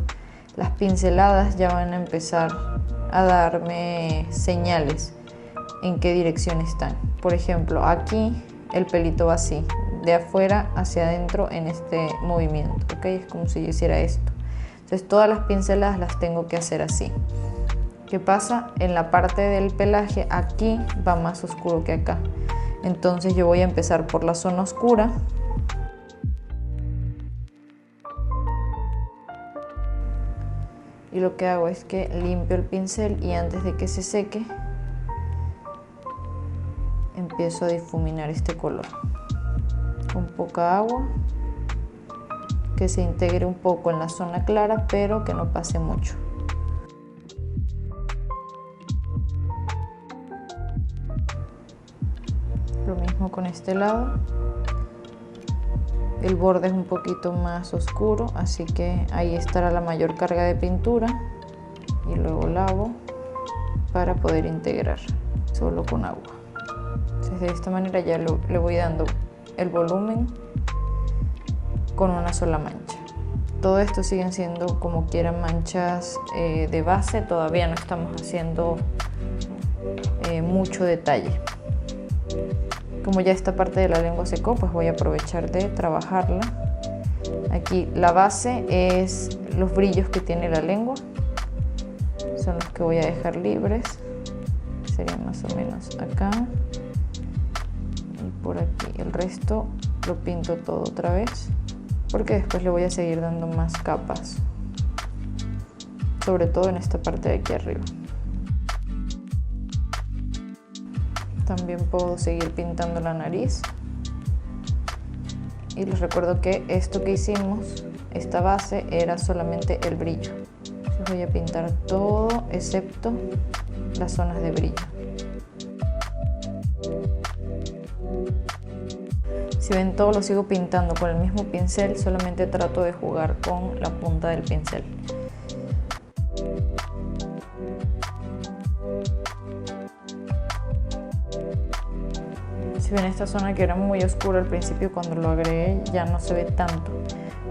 Las pinceladas ya van a empezar a darme señales en qué dirección están. Por ejemplo, aquí el pelito va así, de afuera hacia adentro en este movimiento, ¿ok? Es como si yo hiciera esto. Entonces todas las pinceladas las tengo que hacer así. ¿Qué pasa? En la parte del pelaje aquí va más oscuro que acá. Entonces yo voy a empezar por la zona oscura. Y lo que hago es que limpio el pincel y antes de que se seque, empiezo a difuminar este color. Con poca agua, que se integre un poco en la zona clara, pero que no pase mucho. Lo mismo con este lado. El borde es un poquito más oscuro, así que ahí estará la mayor carga de pintura. Y luego lavo para poder integrar solo con agua. Entonces de esta manera ya le voy dando el volumen con una sola mancha. Todo esto siguen siendo como quieran manchas de base, todavía no estamos haciendo mucho detalle. Como ya esta parte de la lengua secó, pues voy a aprovechar de trabajarla. Aquí la base es los brillos que tiene la lengua, son los que voy a dejar libres, sería más o menos acá y por aquí. El resto lo pinto todo otra vez, porque después le voy a seguir dando más capas, sobre todo en esta parte de aquí arriba. También puedo seguir pintando la nariz. Y les recuerdo que esto que hicimos, esta base, era solamente el brillo. Entonces voy a pintar todo excepto las zonas de brillo. Si ven, todo lo sigo pintando con el mismo pincel, solamente trato de jugar con la punta del pincel. Si ven, esta zona que era muy oscura al principio, cuando lo agregué ya no se ve tanto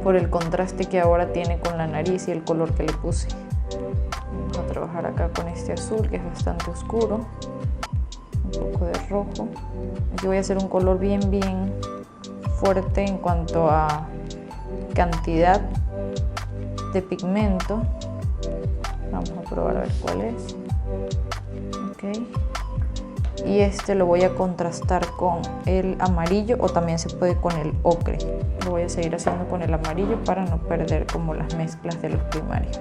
por el contraste que ahora tiene con la nariz y el color que le puse. Vamos a trabajar acá con este azul que es bastante oscuro, un poco de rojo. Aquí voy a hacer un color bien fuerte en cuanto a cantidad de pigmento. Vamos a probar a ver cuál es. Okay. y este lo voy a contrastar con el amarillo o también se puede con el ocre. Lo voy a seguir haciendo con el amarillo para no perder como las mezclas de los primarios.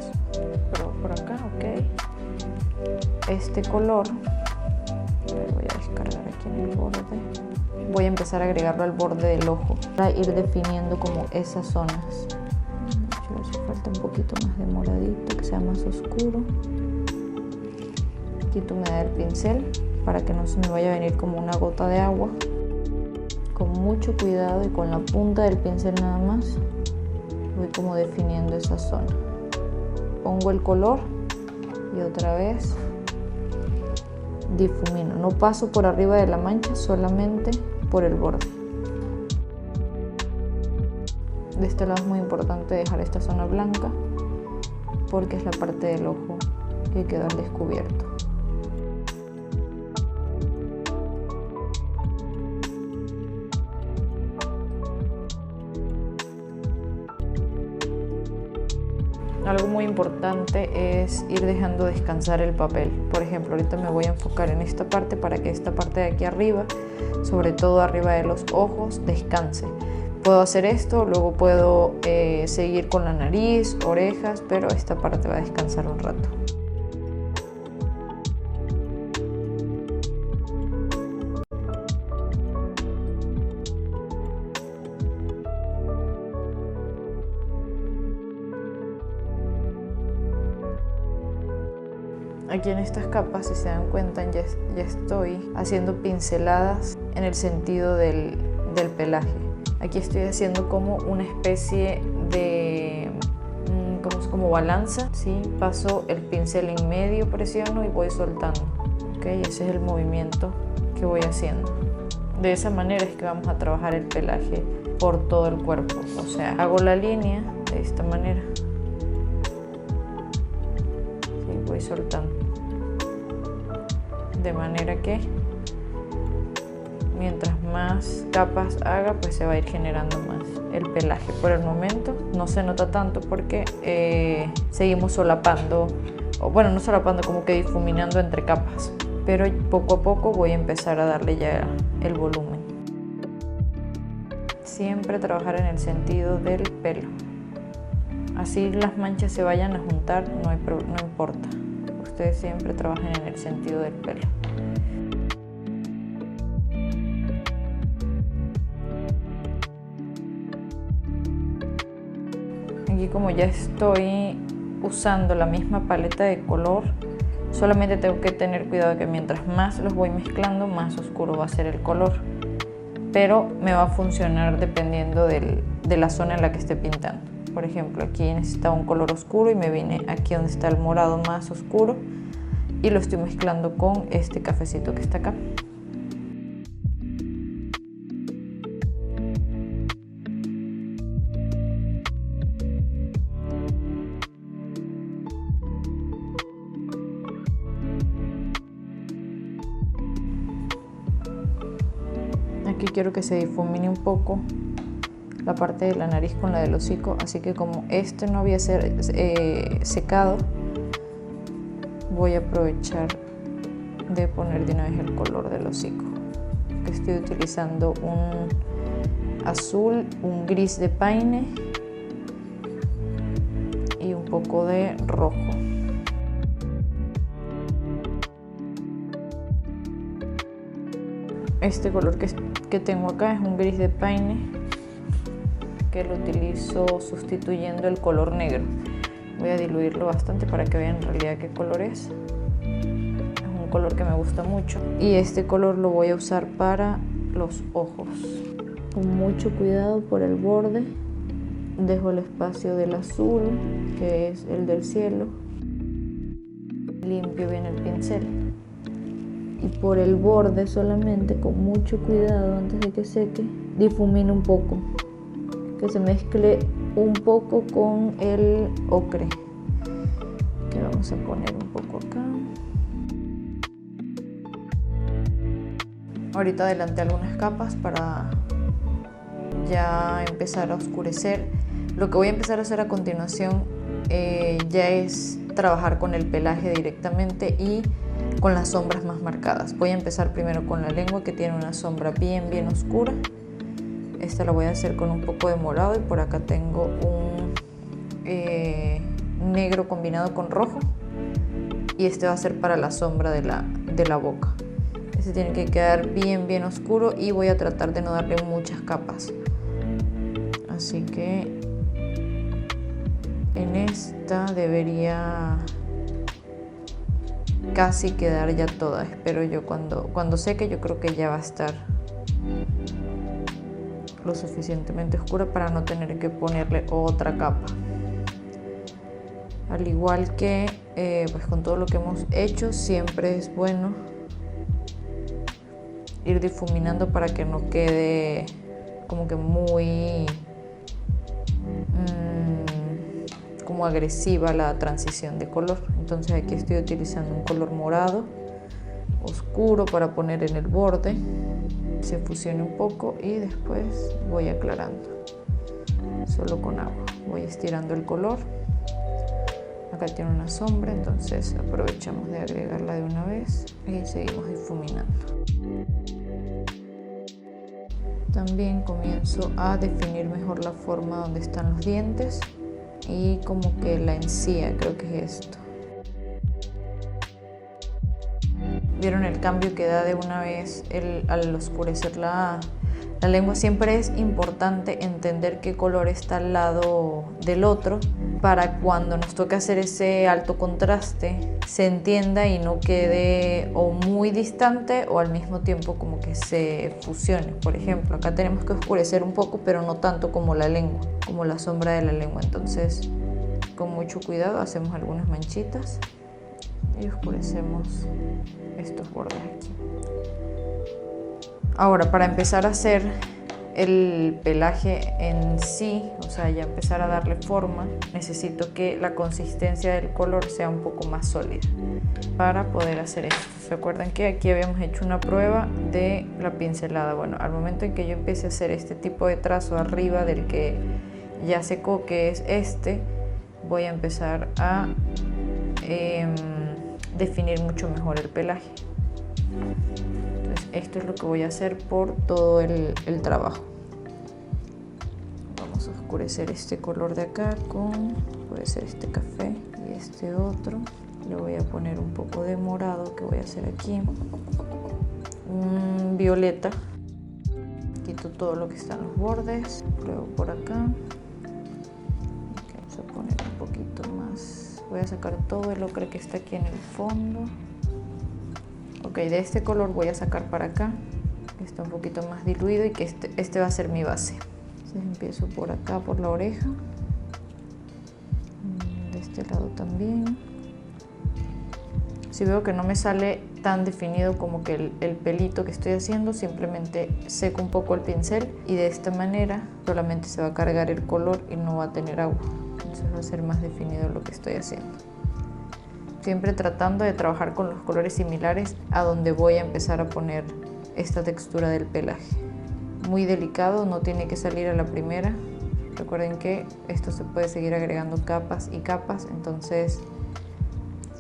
Pero por acá, ok. Este color lo voy a descargar aquí en el borde. Voy a empezar a agregarlo al borde del ojo para ir definiendo como esas zonas. Yo hace falta un poquito más de moradito, que sea más oscuro. Quito humedad del pincel para que no se me vaya a venir como una gota de agua. Con mucho cuidado y con la punta del pincel nada más voy como definiendo esa zona. Pongo el color y otra vez difumino. No paso por arriba de la mancha, solamente por el borde. De este lado es muy importante dejar esta zona blanca porque es la parte del ojo que queda al descubierto. Algo muy importante es ir dejando descansar el papel. Por ejemplo, ahorita me voy a enfocar en esta parte para que esta parte de aquí arriba, sobre todo arriba de los ojos, descanse. Puedo hacer esto, luego puedo seguir con la nariz, orejas, pero esta parte va a descansar un rato. Aquí en estas capas, si se dan cuenta, ya estoy haciendo pinceladas en el sentido del pelaje. Aquí estoy haciendo como una especie de como balanza, ¿sí? Paso el pincel en medio, presiono y voy soltando. ¿Okay? Ese es el movimiento que voy haciendo. De esa manera es que vamos a trabajar el pelaje por todo el cuerpo. O sea, hago la línea de esta manera. Sí, voy soltando. De manera que mientras más capas haga, pues se va a ir generando más el pelaje. Por el momento no se nota tanto porque seguimos solapando, o bueno, no solapando, como que difuminando entre capas. Pero poco a poco voy a empezar a darle ya el volumen. Siempre trabajar en el sentido del pelo. Así las manchas se vayan a juntar, no importa. Ustedes siempre trabajen en el sentido del pelo. Aquí, como ya estoy usando la misma paleta de color, solamente tengo que tener cuidado de que mientras más los voy mezclando, más oscuro va a ser el color. Pero me va a funcionar dependiendo de la zona en la que esté pintando. Por ejemplo, aquí necesitaba un color oscuro y me vine aquí donde está el morado más oscuro y lo estoy mezclando con este cafecito que está acá. Aquí quiero que se difumine un poco la parte de la nariz con la del hocico, así que como este no había secado, voy a aprovechar de poner de una vez el color del hocico. Que estoy utilizando un azul, un gris de paine y un poco de rojo. Este color que tengo acá es un gris de paine, que lo utilizo sustituyendo el color negro. Voy a diluirlo bastante para que vean en realidad qué color es. Es un color que me gusta mucho. Y este color lo voy a usar para los ojos. Con mucho cuidado por el borde. Dejo el espacio del azul, que es el del cielo. Limpio bien el pincel. Y por el borde solamente, con mucho cuidado antes de que seque, difumino un poco. Que se mezcle un poco con el ocre, que vamos a poner un poco acá. Ahorita adelanté algunas capas para ya empezar a oscurecer. Lo que voy a empezar a hacer a continuación ya es trabajar con el pelaje directamente y con las sombras más marcadas. Voy a empezar primero con la lengua, que tiene una sombra bien oscura. Esta la voy a hacer con un poco de morado y por acá tengo un negro combinado con rojo, y este va a ser para la sombra de la boca. Este tiene que quedar bien oscuro y voy a tratar de no darle muchas capas. Así que en esta debería casi quedar ya toda. Espero yo, cuando seque, yo creo que ya va a estar lo suficientemente oscura para no tener que ponerle otra capa. Al igual que pues con todo lo que hemos hecho, siempre es bueno ir difuminando para que no quede como que muy como agresiva la transición de color. Entonces aquí estoy utilizando un color morado oscuro para poner en el borde, se fusione un poco, y después voy aclarando solo con agua. Voy estirando el color. Acá tiene una sombra, entonces aprovechamos de agregarla de una vez y seguimos difuminando. También comienzo a definir mejor la forma donde están los dientes y como que la encía, creo que es esto. ¿Vieron el cambio que da de una vez al oscurecer la lengua? Siempre es importante entender qué color está al lado del otro para cuando nos toque hacer ese alto contraste se entienda y no quede o muy distante o al mismo tiempo como que se fusione. Por ejemplo, acá tenemos que oscurecer un poco, pero no tanto como la lengua, como la sombra de la lengua. Entonces, con mucho cuidado hacemos algunas manchitas y oscurecemos estos bordes aquí. Ahora, para empezar a hacer el pelaje en sí, o sea, ya empezar a darle forma, necesito que la consistencia del color sea un poco más sólida para poder hacer esto. Recuerden que aquí habíamos hecho una prueba de la pincelada. Bueno, al momento en que yo empiece a hacer este tipo de trazo arriba del que ya secó, que es este, voy a empezar a definir mucho mejor el pelaje. Entonces, esto es lo que voy a hacer por todo el trabajo. Vamos a oscurecer este color de acá con, puede ser este café y este otro. Le voy a poner un poco de morado que voy a hacer aquí. Un violeta. Quito todo lo que está en los bordes. Luego por acá. Okay, vamos a poner un poquito más. Voy a sacar todo el ocre que está aquí en el fondo. Ok, de este color voy a sacar para acá, que está un poquito más diluido y que este va a ser mi base. Entonces empiezo por acá, por la oreja. De este lado también. Si veo que no me sale tan definido como que el pelito que estoy haciendo, simplemente seco un poco el pincel y de esta manera solamente se va a cargar el color y no va a tener agua. Entonces va a ser más definido lo que estoy haciendo. Siempre tratando de trabajar con los colores similares a donde voy a empezar a poner esta textura del pelaje. Muy delicado, no tiene que salir a la primera. Recuerden que esto se puede seguir agregando capas y capas, entonces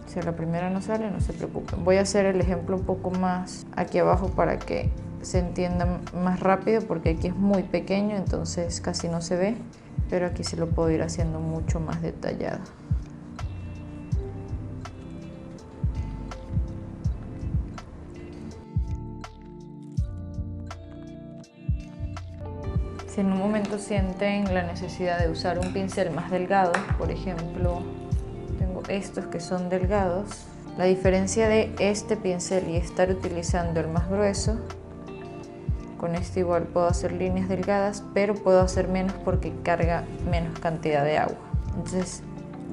si a la primera no sale, no se preocupen. Voy a hacer el ejemplo un poco más aquí abajo para que se entienda más rápido, porque aquí es muy pequeño, entonces casi no se ve, pero aquí sí lo puedo ir haciendo mucho más detallado. Si en un momento sienten la necesidad de usar un pincel más delgado, por ejemplo, tengo estos que son delgados, la diferencia de este pincel y estar utilizando el más grueso, con este igual puedo hacer líneas delgadas, pero puedo hacer menos porque carga menos cantidad de agua. Entonces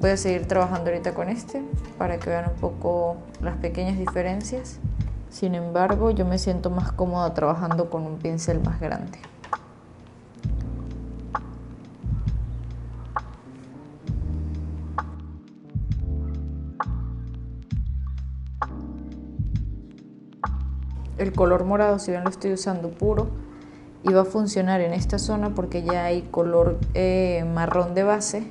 voy a seguir trabajando ahorita con este para que vean un poco las pequeñas diferencias. Sin embargo, yo me siento más cómoda trabajando con un pincel más grande. El color morado, si bien lo estoy usando puro, y va a funcionar en esta zona porque ya hay color marrón de base.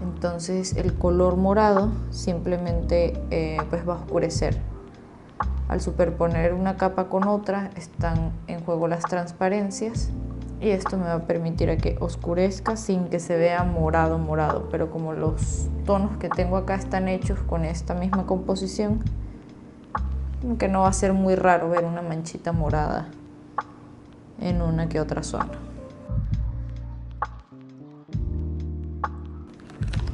Entonces el color morado simplemente pues va a oscurecer Al superponer una capa con otra están en juego las transparencias y esto me va a permitir a que oscurezca sin que se vea morado, pero como los tonos que tengo acá están hechos con esta misma composición, que no va a ser muy raro ver una manchita morada en una que otra zona.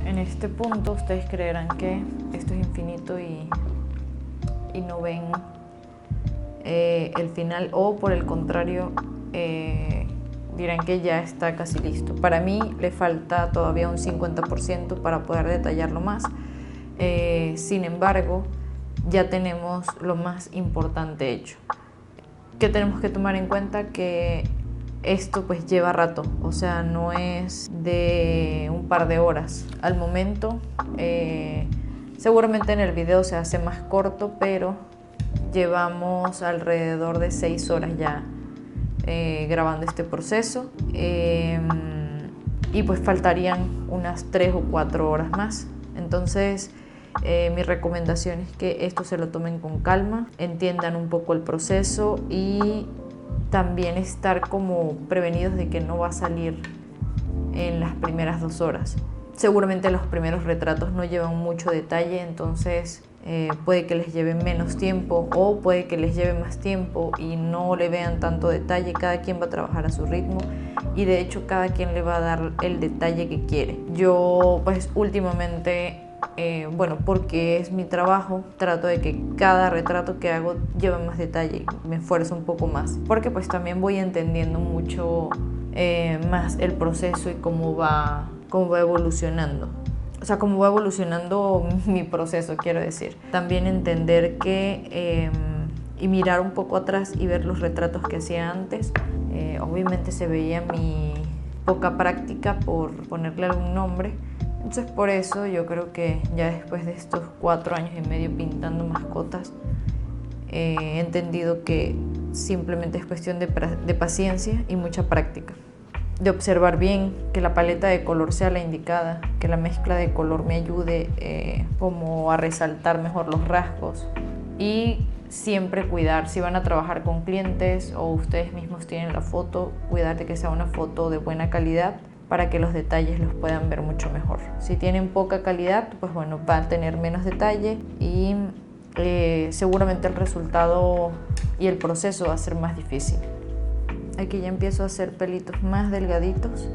En este punto ustedes creerán que esto es infinito y no ven el final, o por el contrario dirán que ya está casi listo. Para mí le falta todavía un 50% para poder detallarlo más. Sin embargo, ya tenemos lo más importante hecho. ¿Qué tenemos que tomar en cuenta? Que esto pues lleva rato, o sea, no es de un par de horas. Al momento, seguramente en el video se hace más corto, pero llevamos alrededor de 6 horas ya grabando este proceso, y pues faltarían unas 3 o 4 horas más. Entonces mi recomendación es que esto se lo tomen con calma, entiendan un poco el proceso y también estar como prevenidos de que no va a salir en las primeras 2 horas. Seguramente los primeros retratos no llevan mucho detalle, entonces puede que les lleve menos tiempo o puede que les lleve más tiempo y no le vean tanto detalle. Cada quien va a trabajar a su ritmo y de hecho cada quien le va a dar el detalle que quiere. Yo pues últimamente, bueno, porque es mi trabajo, trato de que cada retrato que hago lleve más detalle, me esfuerzo un poco más, porque pues también voy entendiendo mucho más el proceso y cómo va evolucionando. O sea, cómo va evolucionando mi proceso, quiero decir. También entender que y mirar un poco atrás y ver los retratos que hacía antes. Obviamente se veía mi poca práctica, por ponerle algún nombre. Entonces por eso yo creo que ya después de estos 4 años y medio pintando mascotas, he entendido que simplemente es cuestión de paciencia y mucha práctica. De observar bien, que la paleta de color sea la indicada, que la mezcla de color me ayude como a resaltar mejor los rasgos, y siempre cuidar, si van a trabajar con clientes o ustedes mismos tienen la foto, cuidar de que sea una foto de buena calidad para que los detalles los puedan ver mucho mejor. Si tienen poca calidad, pues bueno, van a tener menos detalle y seguramente el resultado y el proceso va a ser más difícil. Aquí ya empiezo a hacer pelitos más delgaditos.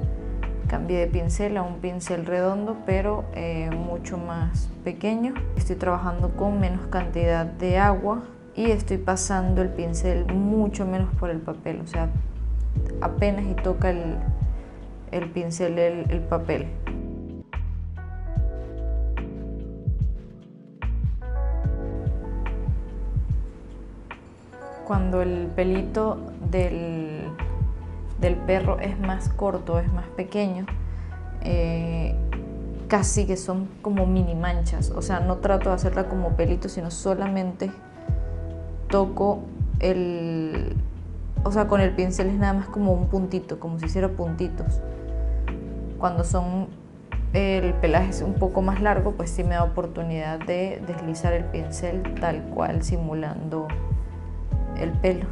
Cambié de pincel a un pincel redondo, pero mucho más pequeño. Estoy trabajando con menos cantidad de agua y estoy pasando el pincel mucho menos por el papel. O sea, apenas y toca el pincel el papel. Cuando el pelito del perro es más corto, es más pequeño, casi que son como mini manchas. O sea, no trato de hacerla como pelito, sino solamente toco o sea, con el pincel es nada más como un puntito, como si hiciera puntitos. Cuando el pelaje es un poco más largo, pues sí me da oportunidad de deslizar el pincel tal cual, simulando el pelo.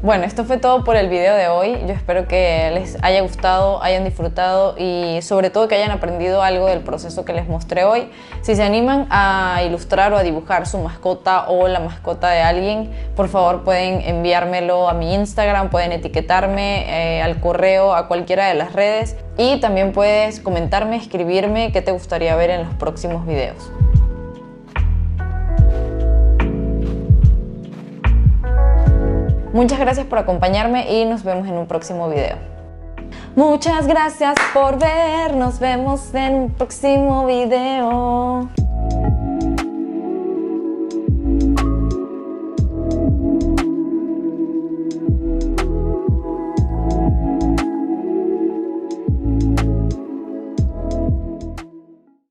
Bueno, esto fue todo por el video de hoy. Yo espero que les haya gustado, hayan disfrutado y sobre todo que hayan aprendido algo del proceso que les mostré hoy. Si se animan a ilustrar o a dibujar su mascota o la mascota de alguien, por favor pueden enviármelo a mi Instagram, pueden etiquetarme al correo, a cualquiera de las redes, y también puedes comentarme, escribirme qué te gustaría ver en los próximos videos. Muchas gracias por acompañarme y nos vemos en un próximo video. Muchas gracias por ver, nos vemos en un próximo video.